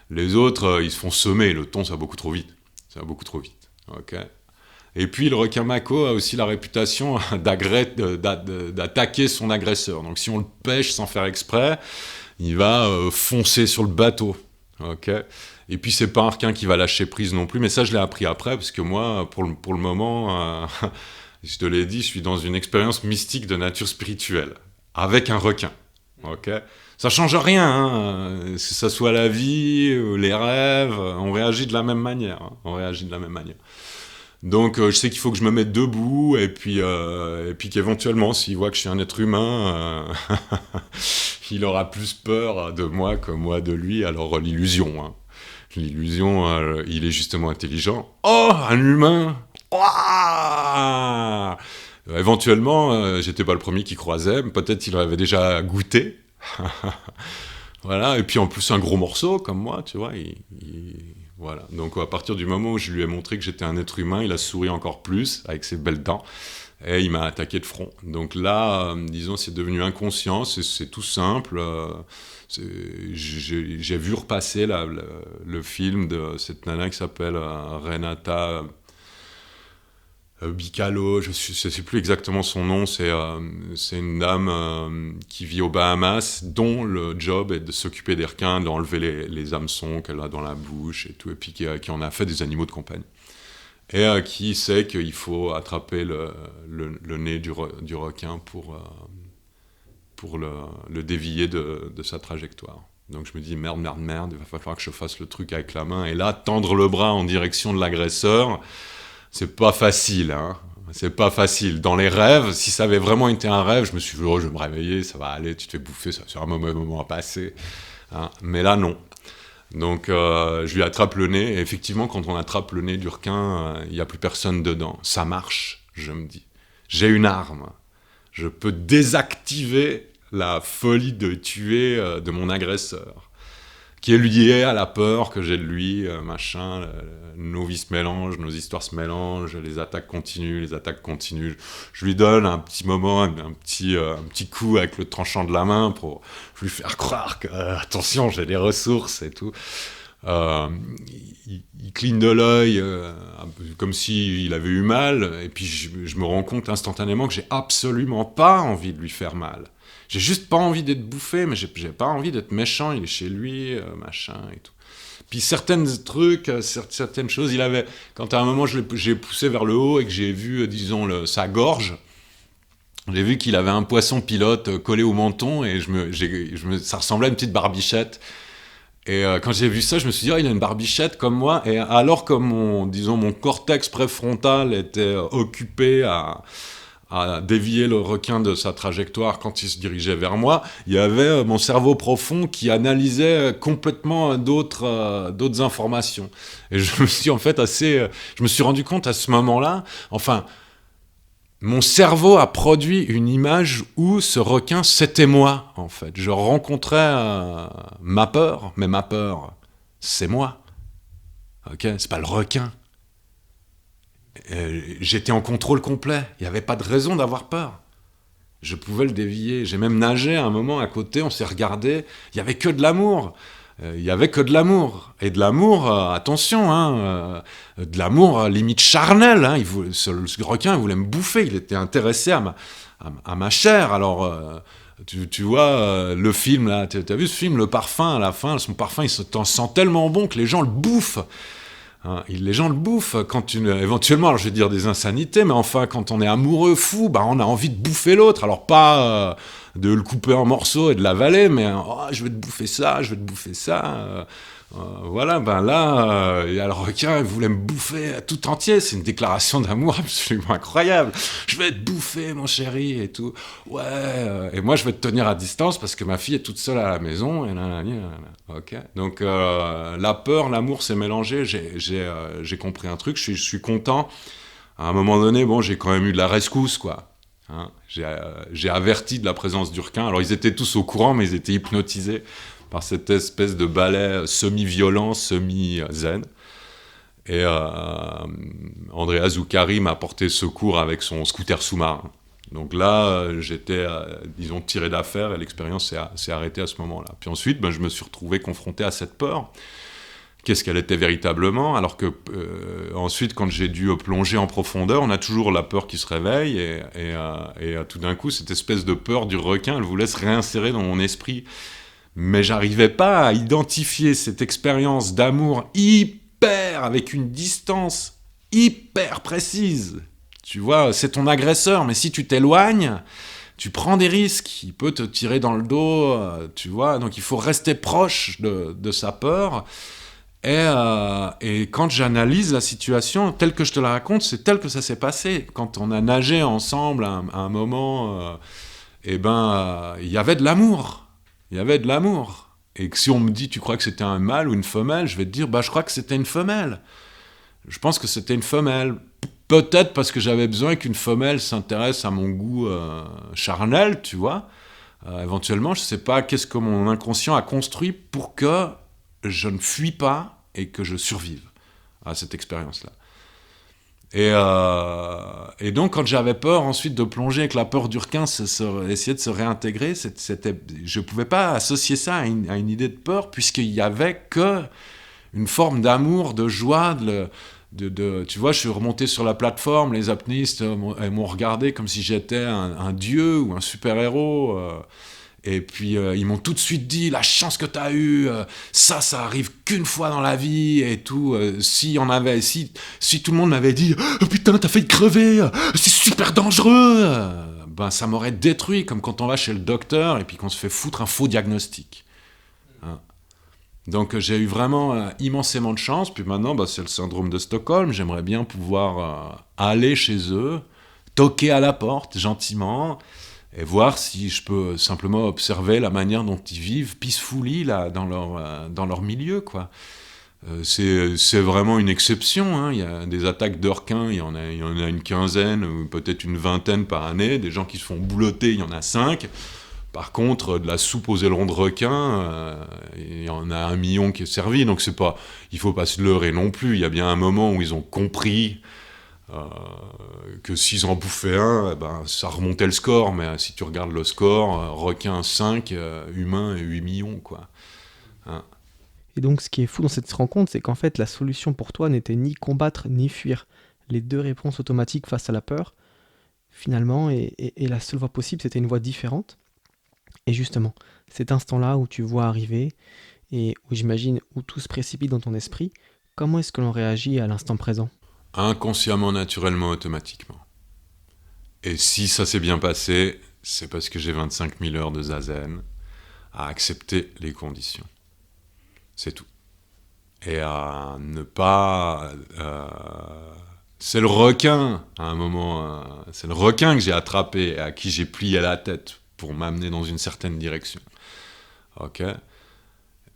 Les autres, ils se font semer, le thon, ça va beaucoup trop vite. Ça va beaucoup trop vite. Okay. Et puis, le requin mako a aussi la réputation d'attaquer son agresseur. Donc, si on le pêche sans faire exprès, il va foncer sur le bateau. Okay. Et puis c'est pas un requin qui va lâcher prise non plus, mais ça je l'ai appris après, parce que moi, pour le moment, je te l'ai dit, je suis dans une expérience mystique de nature spirituelle, avec un requin. Okay. Ça change rien, hein, que ça soit la vie, les rêves, on réagit de la même manière. Hein, on réagit de la même manière. Donc je sais qu'il faut que je me mette debout, et puis qu'éventuellement, s'il voit que je suis un être humain, il aura plus peur de moi que moi de lui. Alors l'illusion, hein. L'illusion, il est justement intelligent. Oh, un humain! Ouah, éventuellement, j'étais pas le premier qui croisait, peut-être il avait déjà goûté. Voilà, et puis en plus un gros morceau comme moi, tu vois, voilà. Donc à partir du moment où je lui ai montré que j'étais un être humain, il a souri encore plus avec ses belles dents et il m'a attaqué de front. Donc là, disons, c'est devenu inconscient, c'est tout simple. J'ai vu repasser le film de cette nana qui s'appelle Renata Bicalo, je sais plus exactement son nom, c'est une dame qui vit aux Bahamas, dont le job est de s'occuper des requins, d'enlever les hameçons qu'elle a dans la bouche et tout, et puis qui en a fait des animaux de compagnie. Et qui sait qu'il faut attraper le nez du requin pour le dévier de sa trajectoire. Donc je me dis merde, il va falloir que je fasse le truc avec la main, et là, tendre le bras en direction de l'agresseur, c'est pas facile, hein. C'est pas facile. Dans les rêves, si ça avait vraiment été un rêve, je me suis dit, oh, je vais me réveiller, ça va aller, tu te fais bouffer, ça sera un moment à passer. Hein. Mais là, non. Donc, je lui attrape le nez, et effectivement, quand on attrape le nez du requin, il n'y a plus personne dedans. Ça marche, je me dis. J'ai une arme. Je peux désactiver la folie de tuer de mon agresseur, qui est lié à la peur que j'ai de lui, machin, nos vies se mélangent, nos histoires se mélangent, les attaques continuent. Je lui donne un petit moment, un petit coup avec le tranchant de la main pour lui faire croire que, attention, j'ai des ressources et tout. Il cligne de l'œil, comme s'il avait eu mal, et puis je me rends compte instantanément que j'ai absolument pas envie de lui faire mal. J'ai juste pas envie d'être bouffé, mais j'ai pas envie d'être méchant, il est chez lui, machin et tout. Puis certaines choses, il avait... Quand à un moment j'ai poussé vers le haut et que j'ai vu, disons, sa gorge, j'ai vu qu'il avait un poisson pilote collé au menton, et ça ressemblait à une petite barbichette. Et quand j'ai vu ça, je me suis dit, oh, il a une barbichette comme moi, et alors que mon cortex préfrontal était occupé à dévier le requin de sa trajectoire quand il se dirigeait vers moi, il y avait mon cerveau profond qui analysait complètement d'autres informations. Et je me suis je me suis rendu compte à ce moment-là, enfin, mon cerveau a produit une image où ce requin, c'était moi, en fait. Je rencontrais ma peur, mais ma peur, c'est moi. Ok, c'est pas le requin. J'étais en contrôle complet. Il n'y avait pas de raison d'avoir peur. Je pouvais le dévier. J'ai même nagé à un moment à côté, on s'est regardé. Il n'y avait que de l'amour. Il n'y avait que de l'amour. Et de l'amour, attention, hein, de l'amour limite charnel. Hein. Ce requin, il voulait me bouffer. Il était intéressé à ma chair. Alors, tu vois, le film, là, t'as vu ce film, Le Parfum, à la fin, son parfum, il sent tellement bon que les gens le bouffent. Hein, les gens le bouffent éventuellement, alors je vais dire des insanités, mais enfin, quand on est amoureux, fou, bah, on a envie de bouffer l'autre. Alors pas de le couper en morceaux et de l'avaler, mais oh, je vais te bouffer ça, Voilà, ben là, il y a le requin, il voulait me bouffer tout entier. C'est une déclaration d'amour absolument incroyable. Je vais te bouffer, mon chéri, et tout. Ouais, et moi, je vais te tenir à distance parce que ma fille est toute seule à la maison. Et ok. Donc, la peur, l'amour s'est mélangé. J'ai compris un truc. Je suis content. À un moment donné, bon, j'ai quand même eu de la rescousse, quoi. Hein, j'ai averti de la présence du requin. Alors, ils étaient tous au courant, mais ils étaient hypnotisés par cette espèce de ballet semi-violent, semi-zen. Et Andrea Zuccari m'a porté secours avec son scooter sous-marin. Donc là, j'étais, disons, tiré d'affaire et l'expérience s'est arrêtée à ce moment-là. Puis ensuite, je me suis retrouvé confronté à cette peur. Qu'est-ce qu'elle était véritablement? Alors que ensuite, quand j'ai dû plonger en profondeur, on a toujours la peur qui se réveille et tout d'un coup, cette espèce de peur du requin, elle voulait se réinsérer dans mon esprit. Mais j'arrivais pas à identifier cette expérience d'amour avec une distance hyper précise. Tu vois, c'est ton agresseur, mais si tu t'éloignes, tu prends des risques, il peut te tirer dans le dos, tu vois, donc il faut rester proche de sa peur. Et quand j'analyse la situation, telle que je te la raconte, c'est tel que ça s'est passé. Quand on a nagé ensemble à un moment, il y avait de l'amour. Il y avait de l'amour. Et que si on me dit, tu crois que c'était un mâle ou une femelle, je vais te dire, je crois que c'était une femelle. Je pense que c'était une femelle. Peut-être parce que j'avais besoin qu'une femelle s'intéresse à mon goût charnel, tu vois. Éventuellement, je ne sais pas qu'est-ce que mon inconscient a construit pour que je ne fuis pas et que je survive à cette expérience-là. Et donc, quand j'avais peur ensuite de plonger avec la peur du requin, essayer de se réintégrer, je ne pouvais pas associer ça à une idée de peur, puisqu'il n'y avait que une forme d'amour, de joie. Tu vois, je suis remonté sur la plateforme, les apnéistes m'ont regardé comme si j'étais un dieu ou un super-héros. Et puis ils m'ont tout de suite dit, la chance que t'as eue, ça arrive qu'une fois dans la vie et tout. Si tout le monde m'avait dit, oh, putain, t'as failli crever, c'est super dangereux, ça m'aurait détruit, comme quand on va chez le docteur et puis qu'on se fait foutre un faux diagnostic. Hein. Donc j'ai eu vraiment immensément de chance. Puis maintenant, c'est le syndrome de Stockholm. J'aimerais bien pouvoir aller chez eux, toquer à la porte gentiment, et voir si je peux simplement observer la manière dont ils vivent peacefully là, dans leur milieu, quoi. C'est vraiment une exception, hein. Il y a des attaques de requins, il y en a une quinzaine, ou peut-être une vingtaine par année. Des gens qui se font boulotter, il y en a 5. Par contre, de la soupe aux ailerons de requin, il y en a 1 million qui est servi. Donc il faut pas se leurrer non plus. Il y a bien un moment où ils ont compris que s'ils en bouffaient un, ça remontait le score, mais si tu regardes le score, requin 5, humain 8 millions, quoi. Hein. Et donc ce qui est fou dans cette rencontre, c'est qu'en fait la solution pour toi n'était ni combattre ni fuir. Les deux réponses automatiques face à la peur, finalement, et la seule voie possible, c'était une voie différente. Et justement, cet instant-là où tu vois arriver, et où j'imagine où tout se précipite dans ton esprit, comment est-ce que l'on réagit à l'instant présent ? Inconsciemment, naturellement, automatiquement. Et si ça s'est bien passé, c'est parce que j'ai 25 000 heures de zazen à accepter les conditions. C'est tout. Et à ne pas... c'est le requin, à un moment, c'est le requin que j'ai attrapé et à qui j'ai plié la tête pour m'amener dans une certaine direction. Ok ?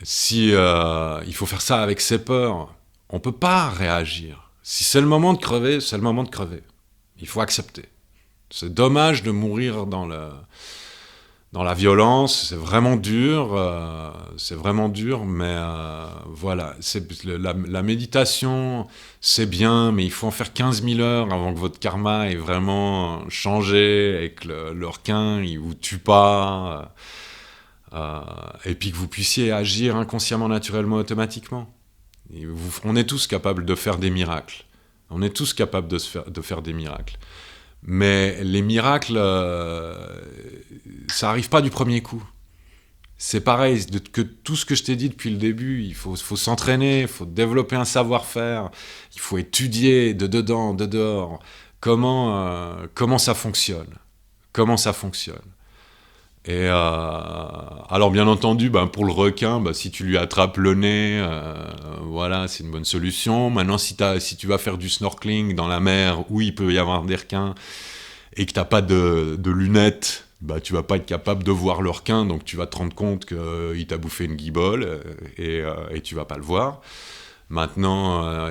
Si il faut faire ça avec ses peurs, on ne peut pas réagir. Si c'est le moment de crever, c'est le moment de crever. Il faut accepter. C'est dommage de mourir dans la violence, c'est vraiment dur, mais voilà. La méditation, c'est bien, mais il faut en faire 15 000 heures avant que votre karma ait vraiment changé et que le requin, il vous tue pas, et puis que vous puissiez agir inconsciemment, naturellement, automatiquement. On est tous capables de faire des miracles. On est tous capables de faire des miracles. Mais les miracles, ça n'arrive pas du premier coup. C'est pareil, que tout ce que je t'ai dit depuis le début, il faut s'entraîner, il faut développer un savoir-faire, il faut étudier de dedans, de dehors, comment ça fonctionne. Comment ça fonctionne. Et alors bien entendu, pour le requin, si tu lui attrapes le nez, voilà, c'est une bonne solution. Maintenant, si tu vas faire du snorkeling dans la mer où il peut y avoir des requins et que t'as pas de lunettes, tu vas pas être capable de voir le requin, donc tu vas te rendre compte qu'il t'a bouffé une guibole et tu vas pas le voir. Maintenant,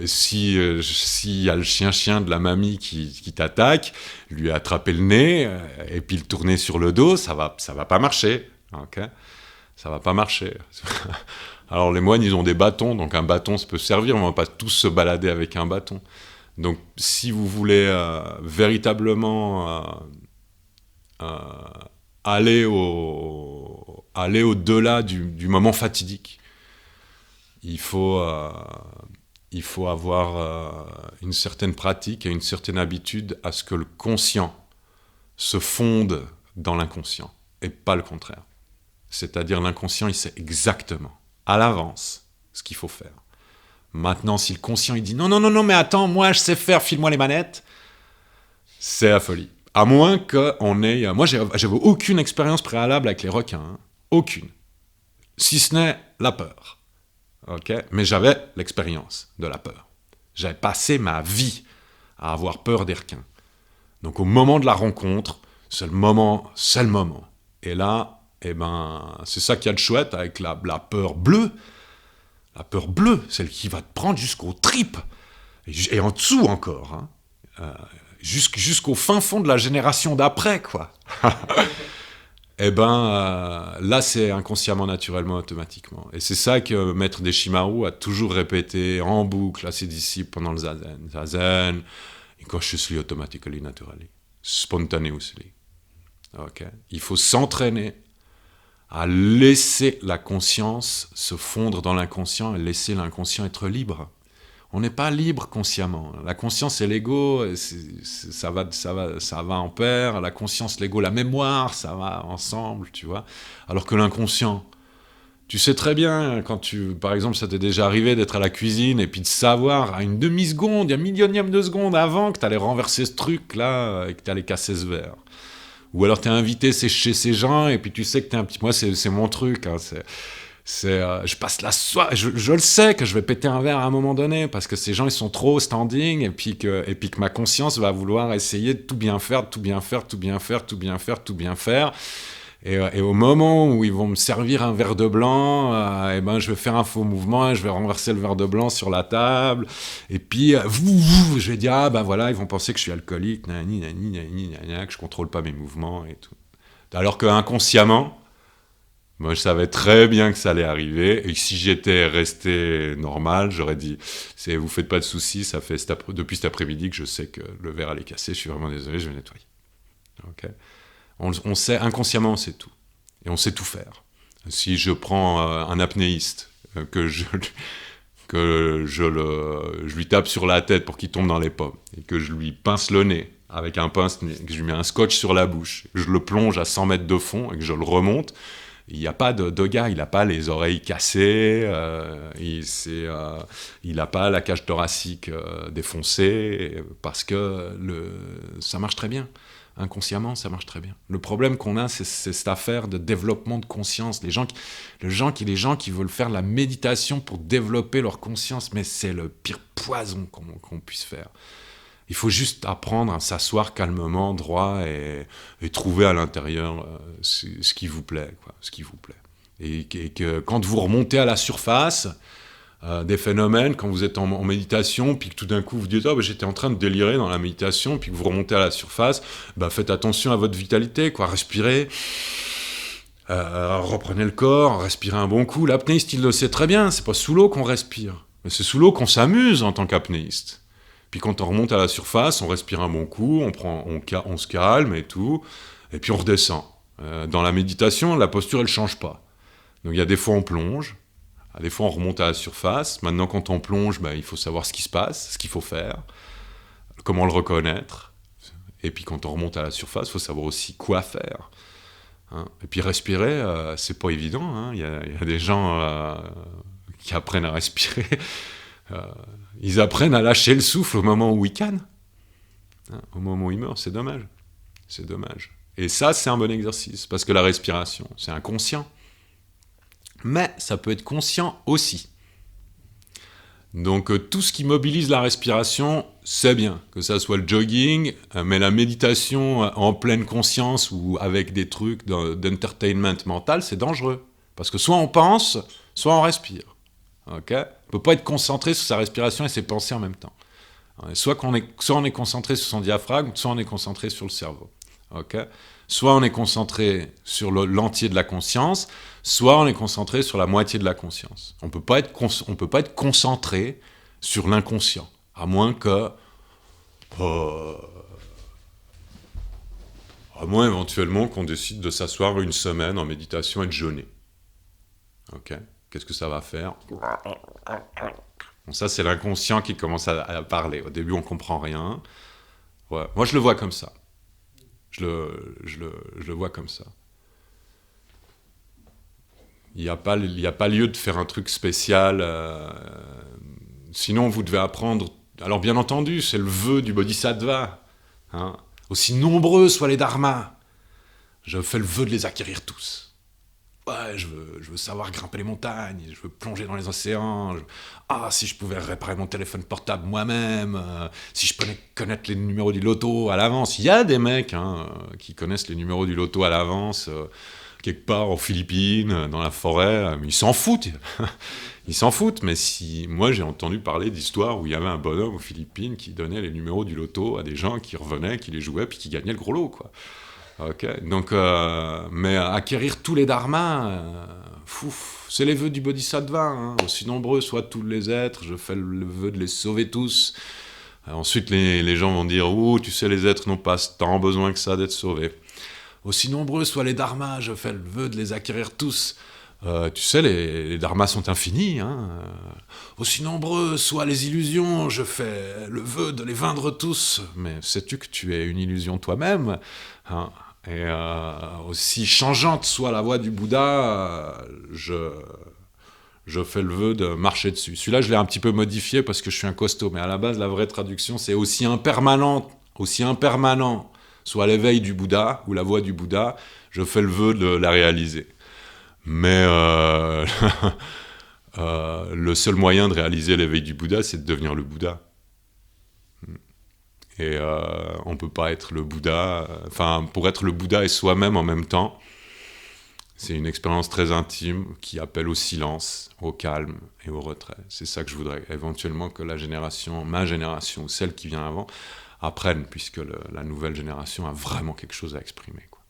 s'il y a le chien de la mamie qui t'attaque, lui attraper le nez et puis le tourner sur le dos, ça va pas marcher. Okay, ça va pas marcher. Alors les moines, ils ont des bâtons, donc un bâton, ça peut servir, mais on va pas tous se balader avec un bâton. Donc si vous voulez véritablement aller au-delà du moment fatidique, il faut avoir une certaine pratique et une certaine habitude à ce que le conscient se fonde dans l'inconscient, et pas le contraire. C'est-à-dire l'inconscient, il sait exactement, à l'avance, ce qu'il faut faire. Maintenant, si le conscient, il dit « Non, mais attends, moi, je sais faire, file-moi les manettes », c'est la folie. À moins qu'on ait... Moi, j'avais aucune expérience préalable avec les requins. Hein. Aucune. Si ce n'est la peur. Okay, mais j'avais l'expérience de la peur. J'avais passé ma vie à avoir peur des requins. Donc au moment de la rencontre, c'est le moment. Et là, c'est ça qu'il y a de chouette avec la peur bleue. La peur bleue, celle qui va te prendre jusqu'aux tripes. Et en dessous encore. Hein. Jusqu'au fin fond de la génération d'après, quoi. Là, c'est inconsciemment, naturellement, automatiquement. Et c'est ça que Maître Deshimaru a toujours répété en boucle à ses disciples pendant le zazen. Zazen, consciously, automatically, naturally, spontaneously. Okay. Il faut s'entraîner à laisser la conscience se fondre dans l'inconscient et laisser l'inconscient être libre. On n'est pas libre consciemment. La conscience et l'ego, ça va en pair. La conscience, l'ego, la mémoire, ça va ensemble, tu vois. Alors que l'inconscient, tu sais très bien, par exemple, ça t'est déjà arrivé d'être à la cuisine et puis de savoir à une demi-seconde, un millionième de seconde avant que t'allais renverser ce truc-là et que t'allais casser ce verre. Ou alors t'es invité chez ces gens et puis tu sais que t'es un petit... Moi, c'est mon truc, hein, je passe la soirée, je le sais que je vais péter un verre à un moment donné parce que ces gens ils sont trop standing et puis que ma conscience va vouloir essayer de tout bien faire et au moment où ils vont me servir un verre de blanc, je vais faire un faux mouvement, je vais renverser le verre de blanc sur la table et puis je vais dire voilà, ils vont penser que je suis alcoolique, que je contrôle pas mes mouvements et tout. Alors que inconsciemment, moi, je savais très bien que ça allait arriver, et si j'étais resté normal, j'aurais dit « Vous faites pas de soucis, ça fait depuis cet après-midi que je sais que le verre allait casser, je suis vraiment désolé, je vais nettoyer. Okay. » On sait, inconsciemment, on sait tout. Et on sait tout faire. Si je prends un apnéiste, que je lui tape sur la tête pour qu'il tombe dans les pommes, et que je lui pince le nez avec un pince-nez, que je lui mets un scotch sur la bouche, je le plonge à 100 mètres de fond, et que je le remonte, il n'y a pas de gars, il n'a pas les oreilles cassées, il n'a pas la cage thoracique défoncée, parce que ça marche très bien. Inconsciemment, ça marche très bien. Le problème qu'on a, c'est cette affaire de développement de conscience. Les gens qui veulent faire de la méditation pour développer leur conscience, mais c'est le pire poison qu'on puisse faire. Il faut juste apprendre à s'asseoir calmement, droit, et trouver à l'intérieur ce qui vous plaît, quoi, ce qui vous plaît. Et que quand vous remontez à la surface des phénomènes, quand vous êtes en méditation, puis que tout d'un coup vous dites « j'étais en train de délirer dans la méditation », puis que vous remontez à la surface, faites attention à votre vitalité, quoi, respirez, reprenez le corps, respirez un bon coup. L'apnéiste, il le sait très bien, c'est pas sous l'eau qu'on respire, mais c'est sous l'eau qu'on s'amuse en tant qu'apnéiste. Puis quand on remonte à la surface, on respire un bon coup, on se calme et tout, et puis on redescend. Dans la méditation, la posture, elle change pas. Donc il y a des fois on plonge, des fois on remonte à la surface. Maintenant, quand on plonge, il faut savoir ce qui se passe, ce qu'il faut faire, comment le reconnaître. Et puis quand on remonte à la surface, il faut savoir aussi quoi faire. Hein. Et puis respirer, c'est pas évident. Hein. Il y a des gens qui apprennent à respirer. Ils apprennent à lâcher le souffle au moment où ils cannent. Hein, au moment où ils meurent, c'est dommage. C'est dommage. Et ça, c'est un bon exercice, parce que la respiration, c'est inconscient. Mais ça peut être conscient aussi. Donc tout ce qui mobilise la respiration, c'est bien, que ça soit le jogging, mais la méditation en pleine conscience ou avec des trucs d'entertainment mental, c'est dangereux. Parce que soit on pense, soit on respire. Okay, on ne peut pas être concentré sur sa respiration et ses pensées en même temps. Soit on est concentré sur son diaphragme, soit on est concentré sur le cerveau. Okay, soit on est concentré sur l'entier de la conscience, soit on est concentré sur la moitié de la conscience. On peut pas être concentré sur l'inconscient, à moins éventuellement qu'on décide de s'asseoir une semaine en méditation et de jeûner. Ok, qu'est-ce que ça va faire ? Bon, ça, c'est l'inconscient qui commence à parler. Au début, on comprend rien. Ouais. Moi, je le vois comme ça. Je le vois comme ça. Il n'y a pas lieu de faire un truc spécial. Sinon, vous devez apprendre... Alors, bien entendu, c'est le vœu du bodhisattva. Hein. Aussi nombreux soient les dharmas. Je fais le vœu de les acquérir tous. Ouais, je veux savoir grimper les montagnes, je veux plonger dans les océans. Si je pouvais réparer mon téléphone portable moi-même, si je pouvais connaître les numéros du loto à l'avance. Il y a des mecs qui connaissent les numéros du loto à l'avance, quelque part aux Philippines, dans la forêt, mais ils s'en foutent. Ils s'en foutent, mais moi j'ai entendu parler d'histoires où il y avait un bonhomme aux Philippines qui donnait les numéros du loto à des gens qui revenaient, qui les jouaient, puis qui gagnaient le gros lot, quoi. Okay. Donc, mais acquérir tous les dharmas, c'est les vœux du bodhisattva. Hein. Aussi nombreux soient tous les êtres, je fais le vœu de les sauver tous. Ensuite, les gens vont dire « tu sais, les êtres n'ont pas tant besoin que ça d'être sauvés. » Aussi nombreux soient les dharmas, je fais le vœu de les acquérir tous. Tu sais, les dharmas sont infinis. Hein. Aussi nombreux soient les illusions, je fais le vœu de les vaincre tous. Mais sais-tu que tu es une illusion toi-même, hein. Et aussi changeante soit la voie du Bouddha, je fais le vœu de marcher dessus. Celui-là, je l'ai un petit peu modifié parce que je suis un costaud, mais à la base, la vraie traduction, c'est aussi impermanent soit l'éveil du Bouddha ou la voie du Bouddha, je fais le vœu de la réaliser. Mais le seul moyen de réaliser l'éveil du Bouddha, c'est de devenir le Bouddha. Et on ne peut pas être le Bouddha. Pour être le Bouddha et soi-même en même temps, c'est une expérience très intime qui appelle au silence, au calme et au retrait. C'est ça que je voudrais éventuellement que ma génération ou celle qui vient avant, apprennent, puisque la nouvelle génération a vraiment quelque chose à exprimer, quoi.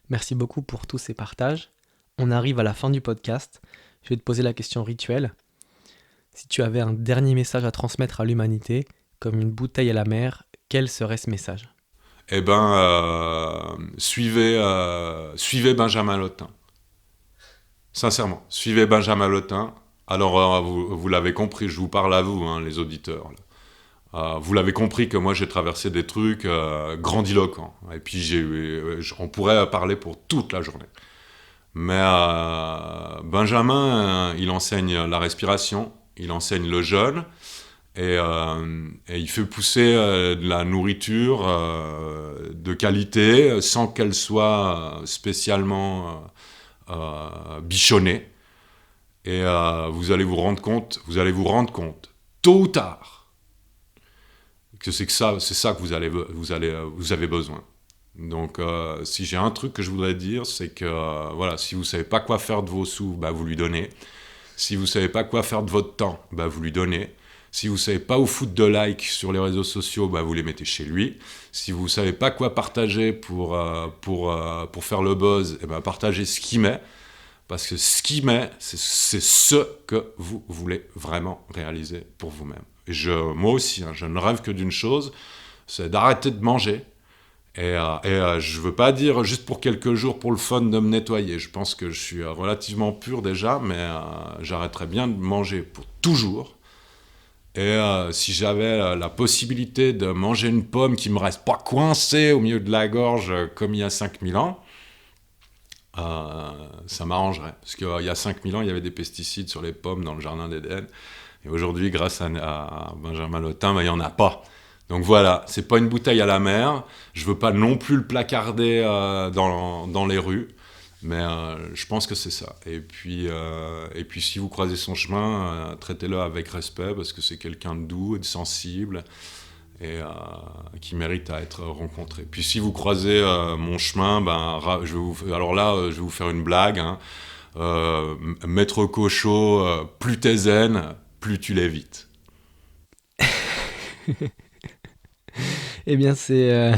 Merci beaucoup pour tous ces partages. On arrive à la fin du podcast. Je vais te poser la question rituelle. Si tu avais un dernier message à transmettre à l'humanité, comme une bouteille à la mer, quel serait ce message ? Eh ben, suivez Benjamin Lotin. Sincèrement, suivez Benjamin Lotin. Alors, vous l'avez compris, je vous parle à vous, hein, les auditeurs. Vous l'avez compris que moi, j'ai traversé des trucs grandiloquents. Et puis, on pourrait parler pour toute la journée. Mais Benjamin, il enseigne la respiration, il enseigne le jeûne, et il fait pousser de la nourriture de qualité sans qu'elle soit spécialement bichonnée. Et vous allez vous rendre compte, tôt ou tard, que c'est ça que vous avez besoin. Donc, si j'ai un truc que je voudrais dire, c'est que si vous savez pas quoi faire de vos sous, vous lui donnez. Si vous savez pas quoi faire de votre temps, vous lui donnez. Si vous savez pas où foutre de likes sur les réseaux sociaux, vous les mettez chez lui. Si vous savez pas quoi partager pour faire le buzz, partagez ce qu'il met. Parce que ce qu'il met, c'est ce que vous voulez vraiment réaliser pour vous-même. Et moi aussi, je ne rêve que d'une chose, c'est d'arrêter de manger. Et je veux pas dire juste pour quelques jours pour le fun de me nettoyer. Je pense que je suis relativement pur déjà, mais j'arrêterais bien de manger pour toujours. Et si j'avais la possibilité de manger une pomme qui me reste pas coincée au milieu de la gorge comme il y a 5000 ans, ça m'arrangerait. Parce qu'il y a 5000 ans, il y avait des pesticides sur les pommes dans le jardin d'Éden. Et aujourd'hui, grâce à Benjamin Lotin, il n'y en a pas. Donc voilà, c'est pas une bouteille à la mer. Je veux pas non plus le placarder dans les rues, mais je pense que c'est ça. Et puis si vous croisez son chemin, traitez-le avec respect parce que c'est quelqu'un de doux et de sensible et qui mérite à être rencontré. Puis si vous croisez mon chemin, je vais vous faire une blague. Hein. Maître Cochot, plus t'es zen, plus tu l'évites. Eh bien, c'est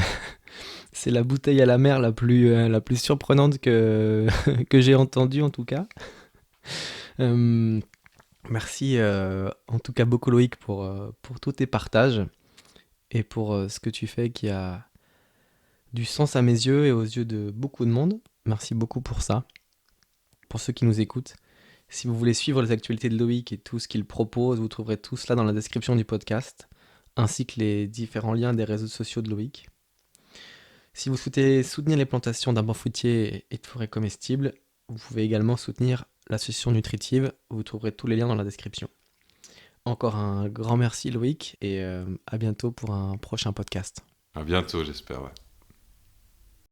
la bouteille à la mer la plus surprenante que j'ai entendue, en tout cas. Euh, Merci, en tout cas, beaucoup, Loïc, pour tous tes partages et pour ce que tu fais qui a du sens à mes yeux et aux yeux de beaucoup de monde. Merci beaucoup pour ça. Pour ceux qui nous écoutent, si vous voulez suivre les actualités de Loïc et tout ce qu'il propose, vous trouverez tout cela dans la description du podcast, ainsi que les différents liens des réseaux sociaux de Loïc. Si vous souhaitez soutenir les plantations d'arbres fruitiers et de forêts comestibles, vous pouvez également soutenir l'association nutritive, vous trouverez tous les liens dans la description. Encore un grand merci Loïc et à bientôt pour un prochain podcast. À bientôt, j'espère. Ouais.